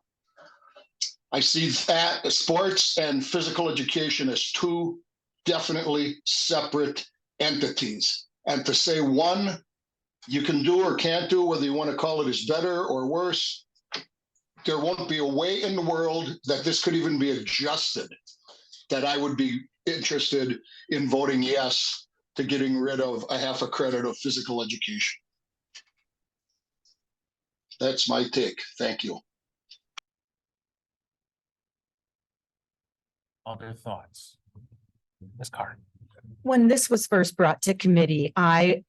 I see that sports and physical education as 2 definitely separate entities. And to say one you can do or can't do, whether you want to call it is better or worse. There won't be a way in the world that this could even be adjusted that I would be interested in voting yes to getting rid of a half a credit of physical education. That's my take. Thank you. Other thoughts? Ms. Carr. When this was first brought to committee, I'm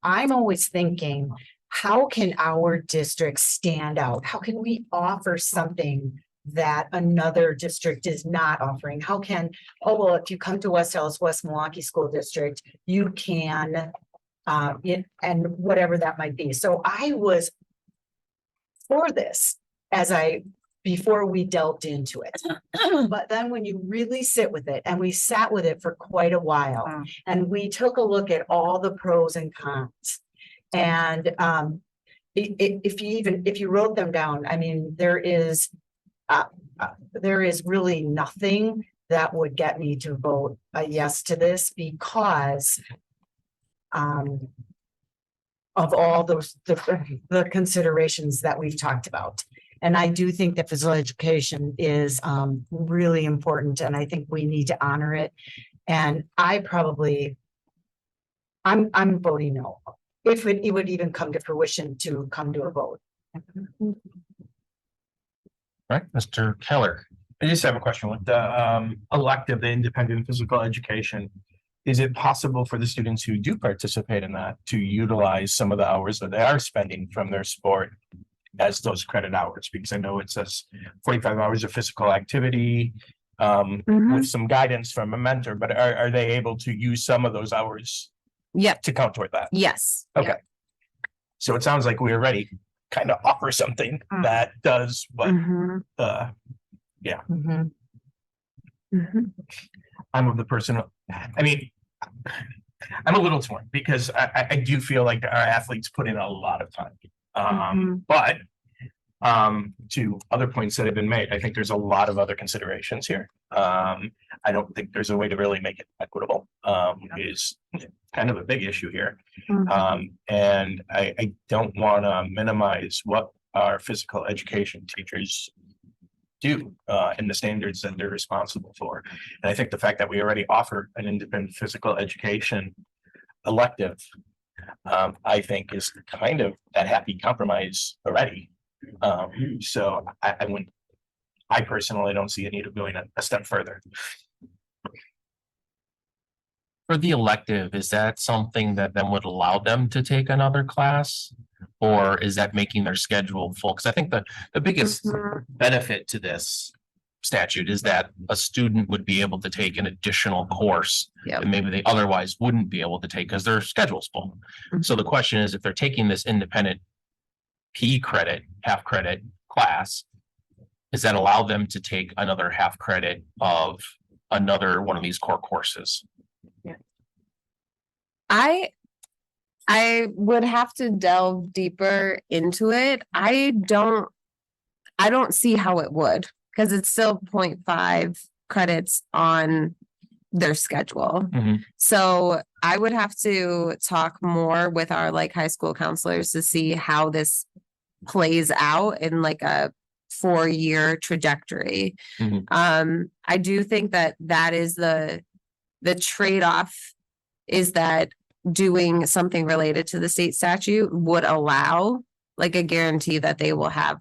always thinking, how can our district stand out? How can we offer something that another district is not offering? How can, oh, well, if you come to West Allis, West Milwaukee School District, you can, and whatever that might be. So I was for this before we delved into it. But then when you really sit with it, and we sat with it for quite a while, and we took a look at all the pros and cons. And if you wrote them down, I mean, there is really nothing that would get me to vote a yes to this, because of all those the considerations that we've talked about. And I do think that physical education is really important, and I think we need to honor it. And I'm voting no, if it would even come to fruition to come to a vote. Right, Mr. Keller. I just have a question with the elective, the independent physical education. Is it possible for the students who do participate in that to utilize some of the hours that they are spending from their sport as those credit hours? Because I know it says 45 hours of physical activity with some guidance from a mentor, but are they able to use some of those hours to count toward that? Yes. Okay. So it sounds like we already kind of offer something that does what I'm of the person, I mean, I'm a little torn because I do feel like our athletes put in a lot of time. But to other points that have been made, I think there's a lot of other considerations here. I don't think there's a way to really make it equitable, is kind of a big issue here. And I don't want to minimize what our physical education teachers do and the standards that they're responsible for. And I think the fact that we already offer an independent physical education elective, I think is kind of that happy compromise already. So I personally don't see a need of going a step further. For the elective, is that something that then would allow them to take another class? Or is that making their schedule full? Because I think the biggest benefit to this statute is that a student would be able to take an additional course that maybe they otherwise wouldn't be able to take because their schedule's full. So the question is, if they're taking this independent PE credit, half credit class, does that allow them to take another half credit of another one of these core courses? I would have to delve deeper into it. I don't see how it would, because it's still 0.5 credits on their schedule. So I would have to talk more with our high school counselors to see how this plays out in a 4-year trajectory. I do think that is the trade-off, is that doing something related to the state statute would allow a guarantee that they will have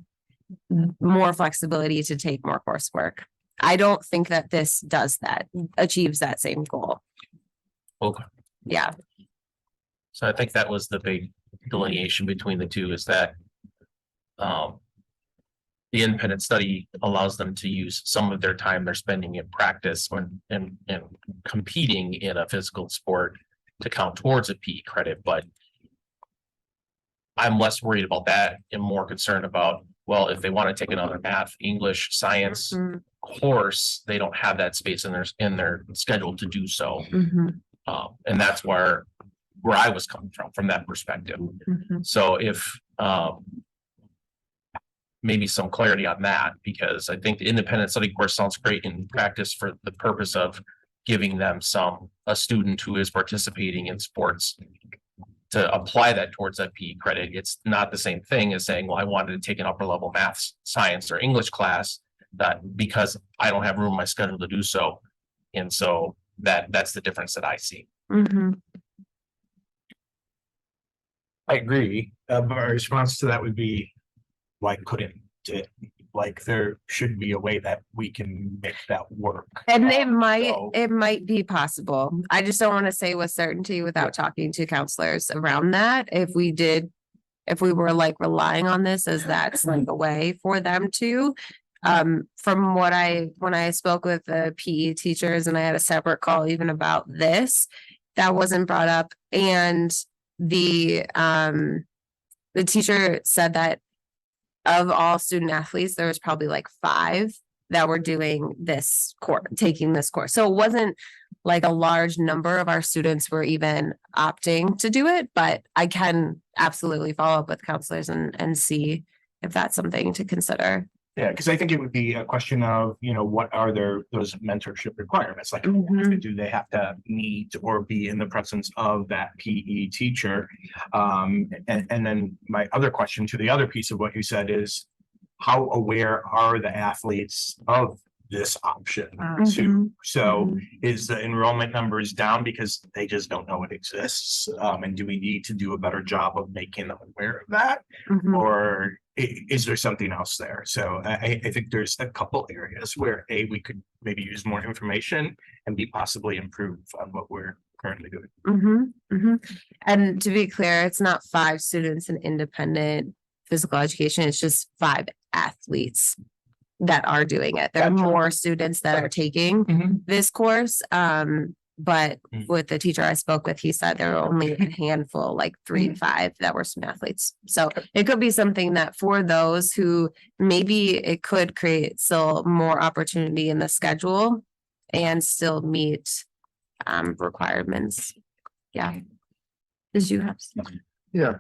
more flexibility to take more coursework. I don't think that this does that, achieves that same goal. Okay. Yeah. So I think that was the big delineation between the two, is that the independent study allows them to use some of their time they're spending in practice when and competing in a physical sport to count towards a PE credit. But I'm less worried about that and more concerned about, well, if they want to take another math, English, science course, they don't have that space in their schedule to do so. And that's where I was coming from that perspective. So if maybe some clarity on that, because I think the independent study course sounds great in practice for the purpose of giving them a student who is participating in sports to apply that towards that PE credit. It's not the same thing as saying, well, I wanted to take an upper level math, science, or English class that because I don't have room in my schedule to do so. And so that's the difference that I see. Mhm. I agree, but my response to that would be, why couldn't it? Like, there should be a way that we can make that work. And So- it might be possible. I just don't want to say with certainty without talking to counselors around that. If we were like relying on this as that's like a way for them to. From when I spoke with the PE teachers and I had a separate call even about this, that wasn't brought up. And the teacher said that of all student athletes, there was probably like 5 that were doing this course, taking this course. So it wasn't like a large number of our students were even opting to do it, but I can absolutely follow up with counselors and see if that's something to consider. Yeah, because I think it would be a question of, what are those mentorship requirements? Like, Mhm. do they have to meet or be in the presence of that PE teacher? And then my other question to the other piece of what you said is, how aware are the athletes of this option too? So is the enrollment numbers down because they just don't know it exists? And do we need to do a better job of making them aware of that? Mhm. Or is there something else there? So I think there's a couple areas where we could maybe use more information and B, possibly improve on what we're currently doing. Mhm, mhm. And to be clear, it's not 5 students in independent physical education. It's just 5 athletes that are doing it. There are Gotcha. more students that are taking this course. But with the teacher I spoke with, he said there were only a handful, like 3 to 5 that were student athletes. So it could be something that for those who maybe it could create still more opportunity in the schedule and still meet requirements. Yeah. Did you have? Yeah,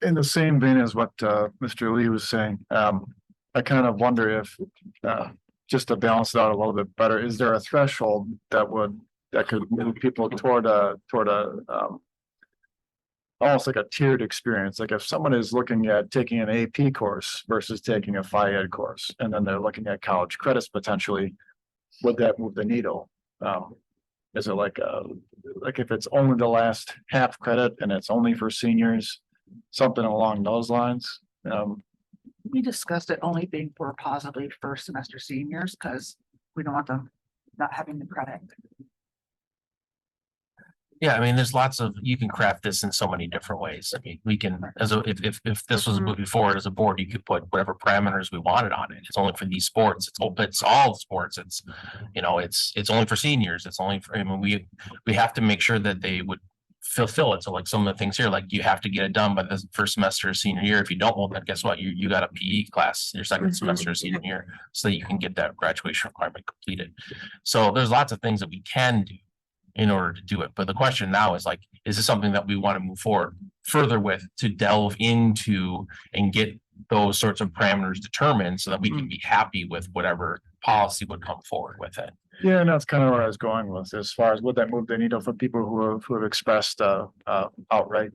in the same vein as what Mr. Lee was saying, I kind of wonder if just to balance it out a little bit better, is there a threshold that could move people toward a almost like a tiered experience? Like if someone is looking at taking an AP course versus taking a Phi Ed course, and then they're looking at college credits potentially, would that move the needle? Is it like if it's only the last half credit and it's only for seniors, something along those lines? We discussed it only being for possibly first semester seniors, because we don't want them not having the credit. Yeah, I mean, there's lots of, you can craft this in so many different ways. I mean, we can, if this was moving forward as a board, you could put whatever parameters we wanted on it. It's only for these sports. It's all sports. It's, it's only for seniors. It's only for, I mean, we have to make sure that they would fulfill it. So like some of the things here, like you have to get it done by the first semester of senior year. If you don't, well, then guess what? You got a PE class your second semester of senior year, so that you can get that graduation requirement completed. So there's lots of things that we can do in order to do it. But the question now is like, is this something that we want to move forward further with, to delve into and get those sorts of parameters determined so that we can be happy with whatever policy would come forward with it? Yeah, and that's kind of where I was going with, as far as would that move the needle for people who have expressed outright.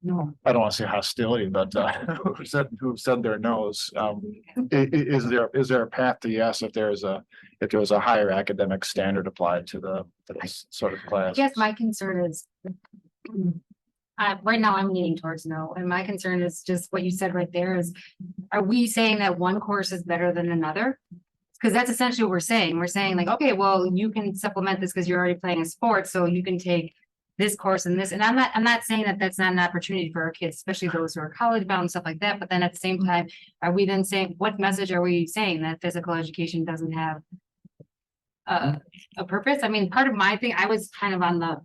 No. I don't want to say hostility, but who said their no's. Is there a path to yes if there was a higher academic standard applied to this sort of class? I guess my concern is. Right now I'm leaning towards no, and my concern is just what you said right there is, are we saying that one course is better than another? Because that's essentially what we're saying. We're saying like, okay, well, you can supplement this because you're already playing a sport, so you can take this course and this, and I'm not saying that that's not an opportunity for our kids, especially those who are college bound and stuff like that. But then at the same time, are we then saying, what message are we saying, that physical education doesn't have a purpose? I mean, part of my thing, I was kind of on the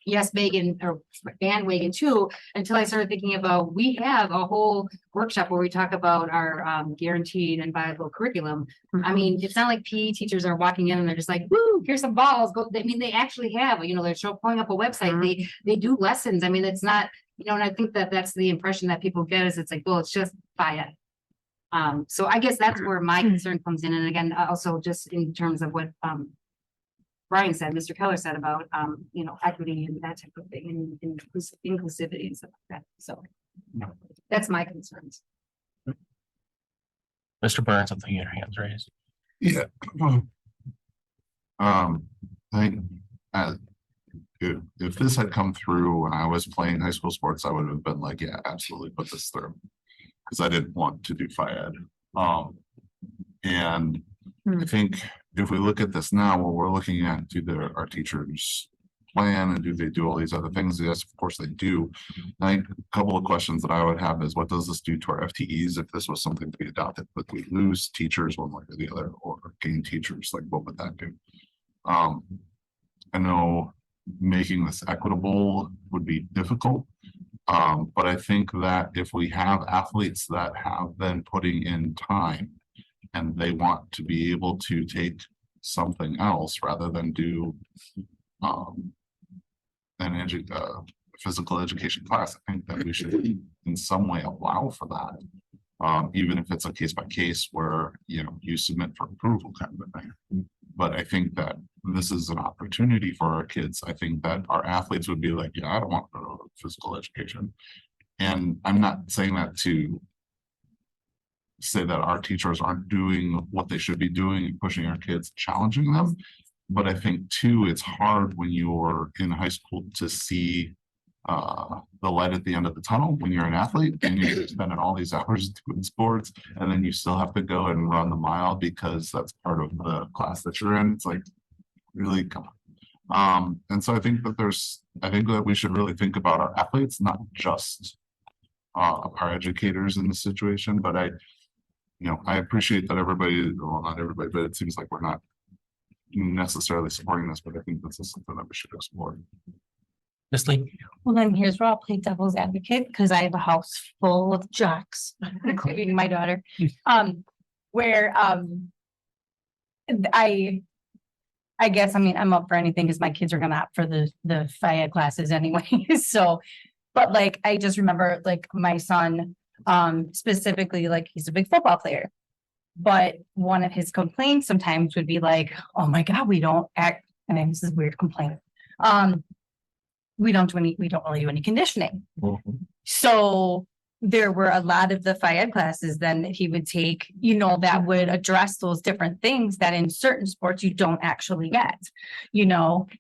yes bandwagon too, until I started thinking about, we have a whole workshop where we talk about our guaranteed and viable curriculum. I mean, it's not like PE teachers are walking in and they're just like, woo, here's some balls. Go. I mean, they actually have, they're pulling up a website. They do lessons. I mean, it's not, and I think that that's the impression that people get, is it's like, well, it's just Phi Ed. So I guess that's where my concern comes in. And again, also just in terms of what Brian said, Mr. Keller said about, equity and that type of thing and inclusivity and stuff like that. So that's my concerns. Mr. Burns, I think your hand's raised. Yeah. I think, if this had come through when I was playing high school sports, I would have been like, yeah, absolutely put this through. Cause I didn't want to do FIAD. And I think if we look at this now, what we're looking at, our teachers plan and do they do all these other things? Yes, of course they do. I think a couple of questions that I would have is what does this do to our FTEs if this was something to be adopted, but we lose teachers one way or the other or gain teachers, like what would that do? I know making this equitable would be difficult. But I think that if we have athletes that have been putting in time and they want to be able to take something else rather than do physical education class, I think that we should in some way allow for that. Even if it's a case by case where, you submit for approval kind of a thing. But I think that this is an opportunity for our kids. I think that our athletes would be like, yeah, I don't want to go to physical education. And I'm not saying that to say that our teachers aren't doing what they should be doing and pushing our kids, challenging them. But I think too, it's hard when you're in high school to see the light at the end of the tunnel when you're an athlete and you're spending all these hours doing sports and then you still have to go and run the mile because that's part of the class that you're in. It's like, really come on. And so I think that we should really think about our athletes, not just our educators in this situation. But I appreciate that everybody, well, not everybody, but it seems like we're not necessarily supporting this, but I think this is something that we should explore. Ms. Lee? Well, then here's where I'll play devil's advocate because I have a house full of jocks, including my daughter. Where I guess, I'm up for anything because my kids are gonna opt for the FIAD classes anyway. So, but like, I just remember like my son, specifically, like he's a big football player. But one of his complaints sometimes would be like, oh my God, we don't act, this is a weird complaint. We don't really do any conditioning. Mm-hmm. So there were a lot of the FIAD classes then that he would take, that would address those different things that in certain sports you don't actually get,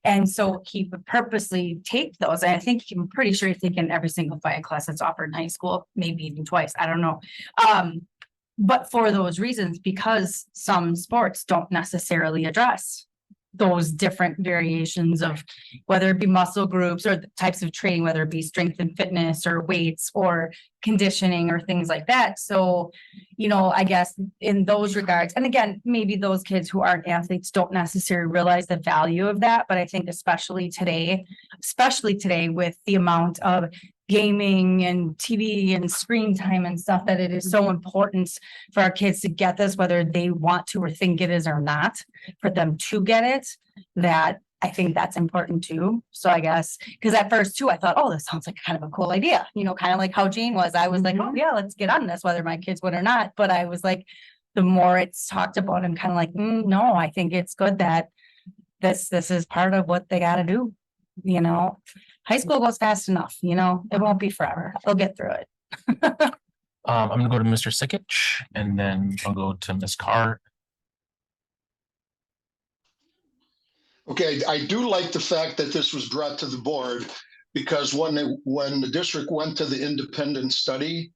and so he would purposely take those. And I think I'm pretty sure he's taken every single FIAD class that's offered in high school, maybe even twice. I don't know. But for those reasons, because some sports don't necessarily address those different variations of whether it be muscle groups or the types of training, whether it be strength and fitness or weights or conditioning or things like that. So, I guess in those regards, and again, maybe those kids who aren't athletes don't necessarily realize the value of that. But I think especially today with the amount of gaming and TV and screen time and stuff, that it is so important for our kids to get this, whether they want to or think it is or not, for them to get it, that I think that's important too. So I guess, because at first too, I thought, oh, this sounds like kind of a cool idea, kind of like how Jane was. I was like, oh yeah, let's get on this, whether my kids would or not. But I was like, the more it's talked about, I'm kind of like, no, I think it's good that this is part of what they got to do. High school goes fast enough, it won't be forever. They'll get through it. I'm gonna go to Mr. Sikich and then I'll go to Ms. Carr. Okay, I do like the fact that this was brought to the board because when the district went to the independent study,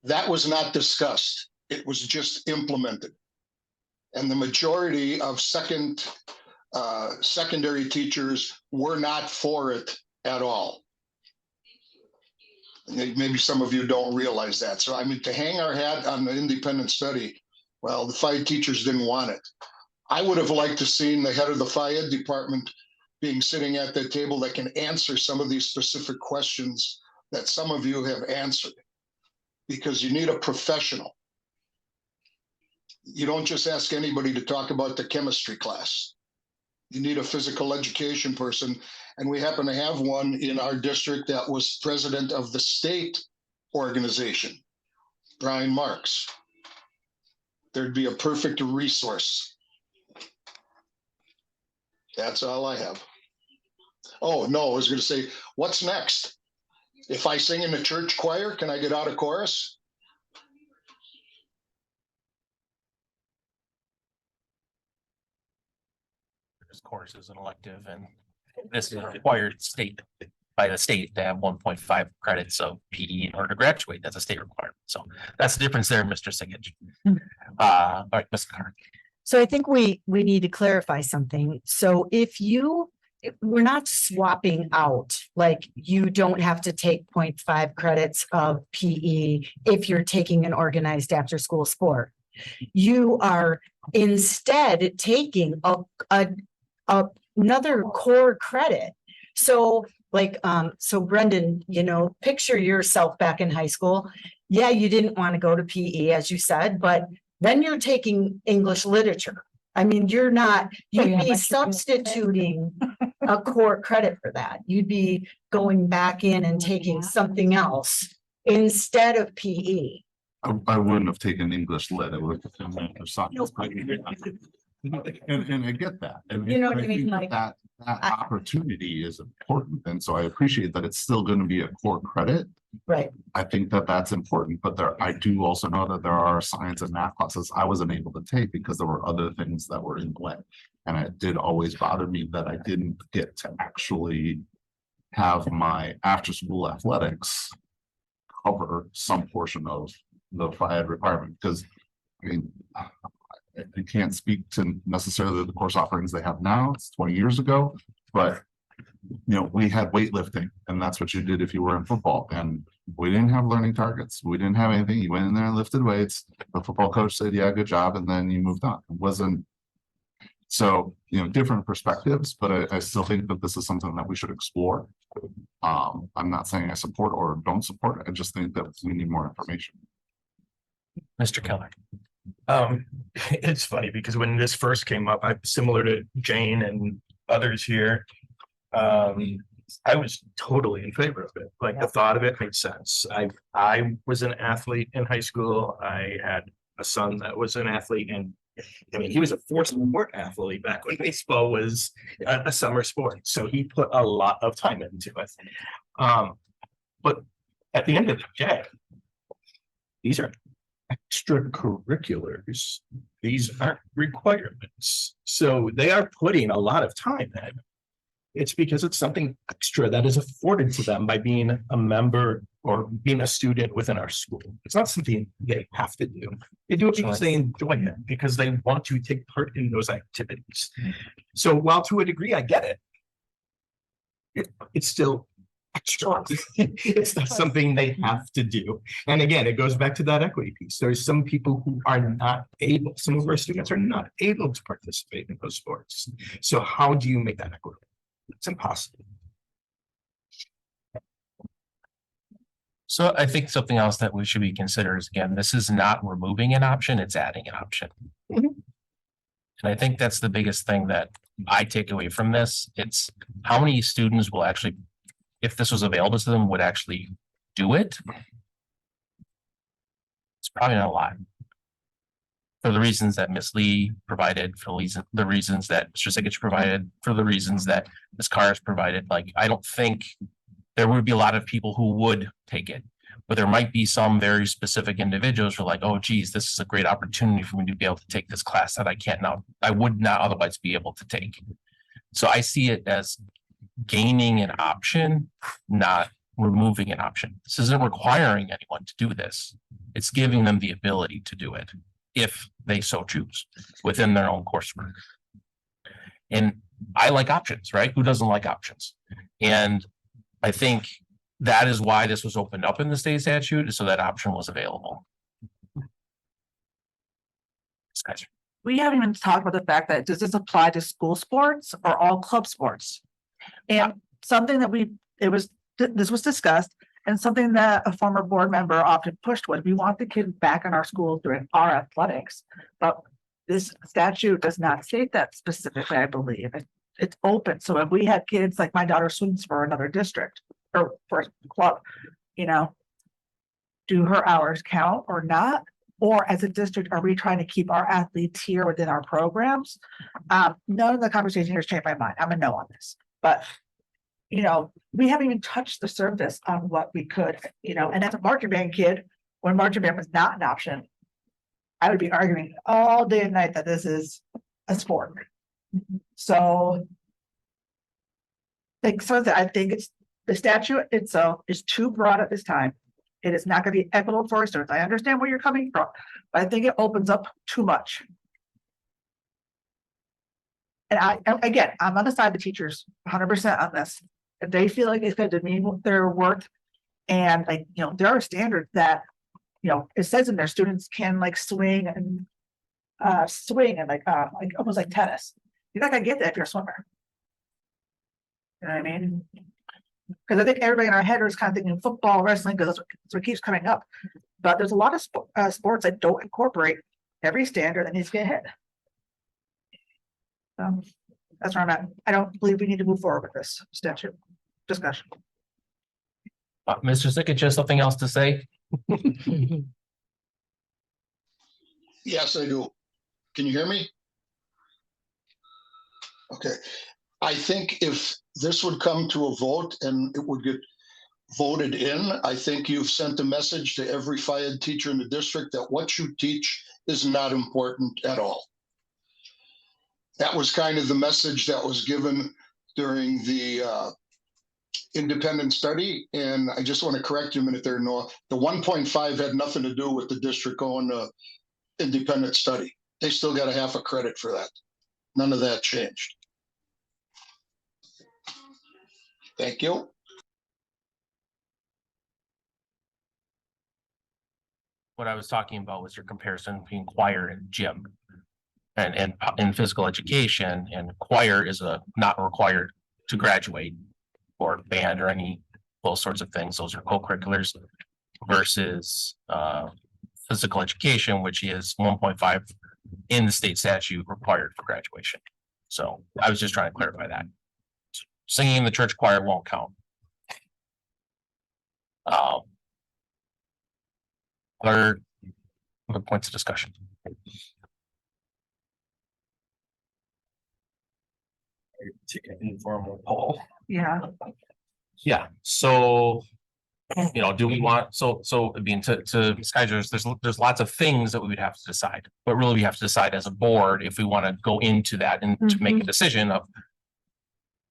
that was not discussed. It was just implemented. And the majority of secondary teachers were not for it at all. Maybe some of you don't realize that. So to hang our hat on the independent study, well, the FIAD teachers didn't want it. I would have liked to seen the head of the FIAD department being sitting at that table that can answer some of these specific questions that some of you have answered, because you need a professional. You don't just ask anybody to talk about the chemistry class. You need a physical education person. And we happen to have one in our district that was president of the state organization, Brian Marks. There'd be a perfect resource. That's all I have. Oh, no, I was gonna say, what's next? If I sing in the church choir, can I get out of chorus? This course is an elective and this is required by the state to have 1.5 credits of PE in order to graduate. That's a state requirement. So that's the difference there, Mr. Sigich. All right, Mr. Carr. So I think we need to clarify something. So if we're not swapping out, like you don't have to take 0.5 credits of PE if you're taking an organized after school sport. You are instead taking another core credit. So so Brendan, picture yourself back in high school. Yeah, you didn't want to go to PE, as you said, but then you're taking English literature. I mean, you'd be substituting a core credit for that. You'd be going back in and taking something else instead of PE. I wouldn't have taken English lit. I would have taken English science. And I get that. And You know what I think mean? Like, that opportunity is important. And so I appreciate that it's still going to be a core credit. right. I think that that's important, but I do also know that there are science and math classes I wasn't able to take because there were other things that were in play. And it did always bother me that I didn't get to actually have my after school athletics cover some portion of the FIAD requirement. Because I mean, I can't speak to necessarily the course offerings they have now. It's 20 years ago, but we had weightlifting, and that's what you did if you were in football. And we didn't have learning targets. We didn't have anything. You went in there and lifted weights. The football coach said, "Yeah, good job," and then you moved on. It wasn't so. Different perspectives, but I still think that this is something that we should explore. I'm not saying I support or don't support it. I just think that we need more information. Mr. Keller. It's funny because when this first came up, I'm similar to Jane and others here. I was totally in favor of it. Like the thought of it made sense. I was an athlete in high school. I had a son that was an athlete, and I mean, he was a four-sport athlete back when baseball was a summer sport. So he put a lot of time into it. But at the end of the day, these are extracurriculars. These aren't requirements. So they are putting a lot of time in. It's because it's something extra that is afforded to them by being a member or being a student within our school. It's not something they have to do. They do it because they enjoy it, because they want to take part in those activities. So while to a degree I get it, it's still extra. It's not something they have to do. And again, it goes back to that equity piece. There's some people who are not able, some of our students are not able to participate in those sports. So how do you make that equitable? It's impossible. So I think something else that we should be considered is, again, this is not removing an option, it's adding an option. And I think that's the biggest thing that I take away from this. It's how many students will actually, if this was available to them, would actually do it. It's probably not a lot. For the reasons that Ms. Lee provided, for the reasons that Mr. Sigich provided, for the reasons that Ms. Carr has provided, like, I don't think there would be a lot of people who would take it, but there might be some very specific individuals who are like, oh, geez, this is a great opportunity for me to be able to take this class that I would not otherwise be able to take. So I see it as gaining an option, not removing an option. This isn't requiring anyone to do this. It's giving them the ability to do it if they so choose within their own coursework. And I like options, right? Who doesn't like options? And I think that is why this was opened up in the state statute, so that option was available. We haven't even talked about the fact that does this apply to school sports or all club sports? And something that this was discussed, and something that a former board member often pushed was, we want the kids back in our schools doing our athletics. But this statute does not state that specifically, I believe. It's open. So if we had kids, like my daughter swims for another district or for a club, do her hours count or not? or as a district, are we trying to keep our athletes here within our programs? None of the conversation here has changed my mind. I'm a no on this, but we haven't even touched the surface on what we could, and as a marching band kid, when marching band was not an option, I would be arguing all day and night that this is a sport. So I think it's the statute itself is too broad at this time. It is not going to be equitable for our students. I understand where you're coming from, but I think it opens up too much. And I'm on the side of the teachers 100% on this. If they feel like it's going to demean their work, and there are standards that, it says in there students can swing and almost like tennis. You're not going to get that if you're a swimmer. You know what I mean? Because I think everybody in our head is kind of thinking football, wrestling, because that's what keeps coming up. But there's a lot of sports that don't incorporate every standard that needs to get hit. That's where I'm at. I don't believe we need to move forward with this statute discussion. Mr. Sickich, just something else to say? Yes, I do. Can you hear me? Okay. I think if this would come to a vote and it would get voted in, I think you've sent a message to every FIAD teacher in the district that what you teach is not important at all. That was kind of the message that was given during the independent study. And I just want to correct you a minute there, Noah. The 1.5 had nothing to do with the district going to independent study. They still got a half a credit for that. None of that changed. Thank you. What I was talking about was your comparison between choir and gym. And in physical education, and choir is not required to graduate, or band or any those sorts of things. Those are co-curriculars versus physical education, which is 1.5 in the state statute required for graduation. So I was just trying to clarify that. Singing in the church choir won't count. Other points of discussion. Take an informal poll. Yeah. Yeah, so, do we want, so, I mean, to Skyjers, there's lots of things that we would have to decide. But really, we have to decide as a board if we want to go into that and to make a decision of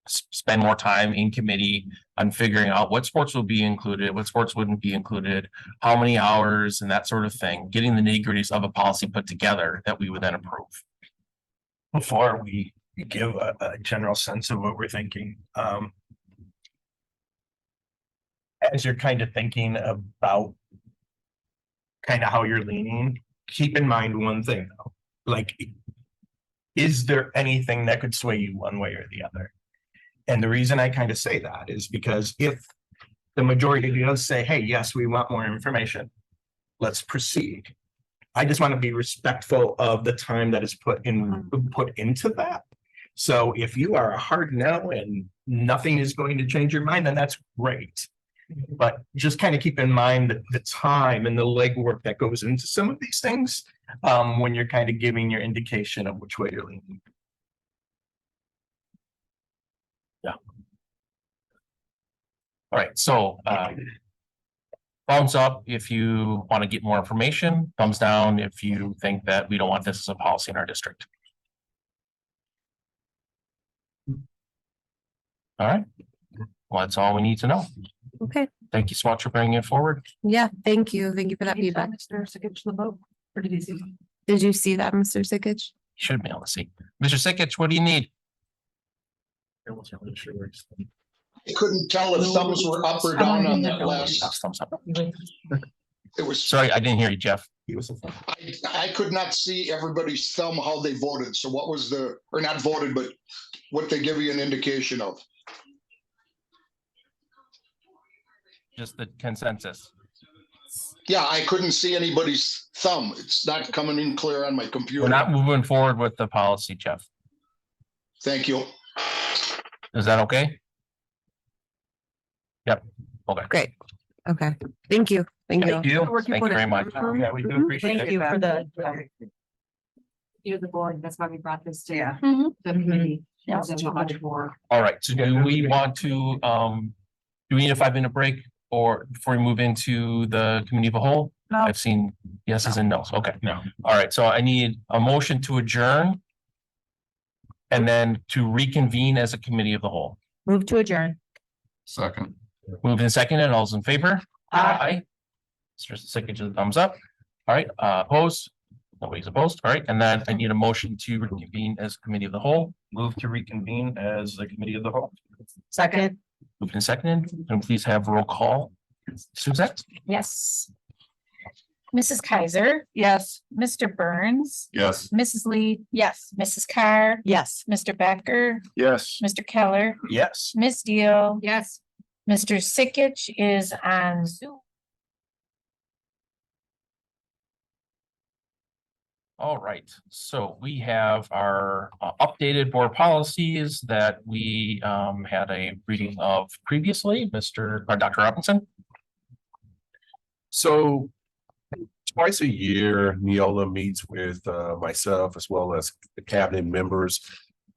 spend more time in committee on figuring out what sports will be included, what sports wouldn't be included, how many hours and that sort of thing, getting the nitty-gritties of a policy put together that we would then approve. Before we give a general sense of what we're thinking, as you're kind of thinking about kind of how you're leaning, keep in mind one thing though, like, is there anything that could sway you one way or the other? And the reason I kind of say that is because if the majority does say, hey, yes, we want more information, let's proceed. I just want to be respectful of the time that is put into that. So if you are a hard no and nothing is going to change your mind, then that's great. But just kind of keep in mind the time and the legwork that goes into some of these things when you're kind of giving your indication of which way you're leaning. Yeah. All right, so thumbs up if you want to get more information, thumbs down if you think that we don't want this as a policy in our district. All right, well, that's all we need to know. Okay. Thank you so much for bringing it forward. Yeah, thank you. Thank you for that feedback. Mr. Sickich, the vote. Or did you see? Did you see that, Mr. Sickich? Should be able to see. Mr. Sickich, what do you need? I wasn't really sure where it's. I couldn't tell if thumbs were up or down on that last. Thumbs up. It was, Sorry, I didn't hear you, Jeff. I could not see everybody's thumb, how they voted. So what was or not voted, but what they give you an indication of? Just the consensus. Yeah, I couldn't see anybody's thumb. It's not coming in clear on my computer. We're not moving forward with the policy, Jeff. Thank you. Is that okay? Yep. Okay. Great. Okay, thank you. Thank you. Thank you. Work you Thank you put very in. much. Yeah, we do appreciate Thank it. you for the. You're the board, that's why we brought this to Yeah. the committee. Yeah. It's too much more. All right, so do we want to, do we need a 5-minute break or before we move into the committee of a whole? No. I've seen yeses and nos. Okay. No. All right, so I need a motion to adjourn. And then to reconvene as a committee of the whole. Move to adjourn. Second. Moved in second and all's in favor? Aye. Mr. Sickich, a thumbs up. All right, opposed? Nobody's opposed. All right, and then I need a motion to reconvene as committee of the whole. Move to reconvene as the committee of the whole. Second. Moved in second, and please have roll call. Suzette? Yes. Mrs. Kaiser, Yes. Mr. Burns, Yes. Mrs. Lee, Yes. Mrs. Carr, Yes. Mr. Becker, Yes. Mr. Keller, Yes. Ms. Deal, Yes. Mr. Sickich is on Zoom. All right, so we have our updated board policies that we had a reading of previously, Dr. Robinson. So twice a year, Neola meets with myself as well as the cabinet members.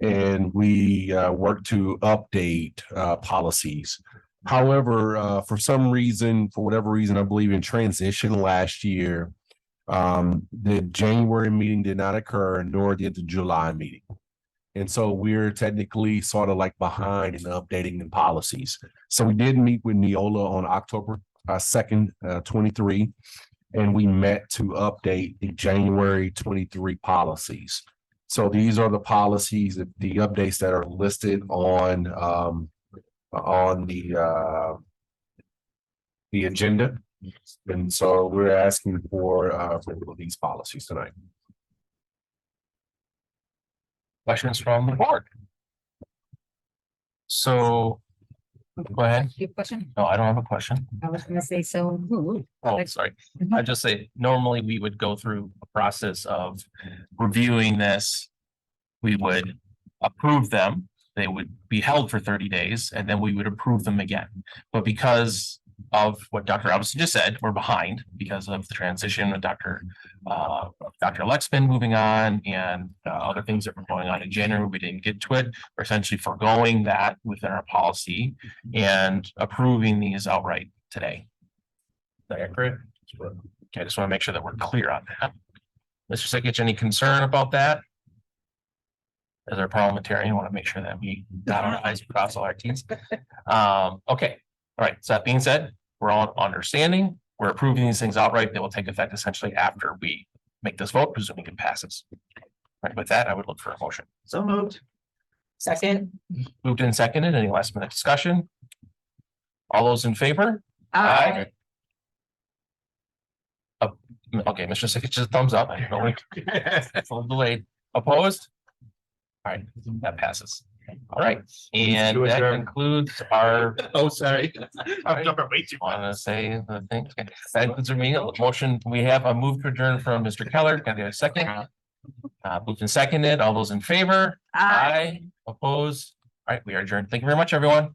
And we work to update policies. However, for some reason, for whatever reason, I believe in transition last year, the January meeting did not occur, nor did the July meeting. And so we're technically sort of like behind in updating the policies. So we did meet with Neola on October 2nd, 23, and we met to update the January 23 policies. So these are the policies, the updates that are listed on the agenda. And so we're asking for these policies tonight. Questions from the board? So, go ahead. Your question? No, I don't have a question. I was gonna say, so. Oh, sorry. I just say, normally we would go through a process of reviewing this. We would approve them. They would be held for 30 days and then we would approve them again. But because of what Dr. Robinson just said, we're behind because of the transition of Dr. Lexman moving on and other things that were going on in January. We didn't get to it. We're essentially foregoing that within our policy and approving these outright today. Is that accurate? Okay, I just want to make sure that we're clear on that. Mr. Sickich, any concern about that? As our parliamentarian, I want to make sure that we dot our i's, cross all our t's. Okay, all right, so that being said, we're all understanding, we're approving these things outright. They will take effect essentially after we make this vote, presuming it passes. All right, with that, I would look for a motion. So moved. Second. Moved and seconded. Any last minute discussion? All those in favor? Aye. Okay, Mr. Sickich, just thumbs up. I know it's a little delayed. Opposed? All right, that passes. All right, and that concludes our. Oh, sorry. I want to say the thing. Okay. That concludes our meeting. Motion, we have a move to adjourn from Mr. Keller. Can I get a second? Moved and seconded. All those in favor? Aye. Opposed? All right, we are adjourned. Thank you very much, everyone.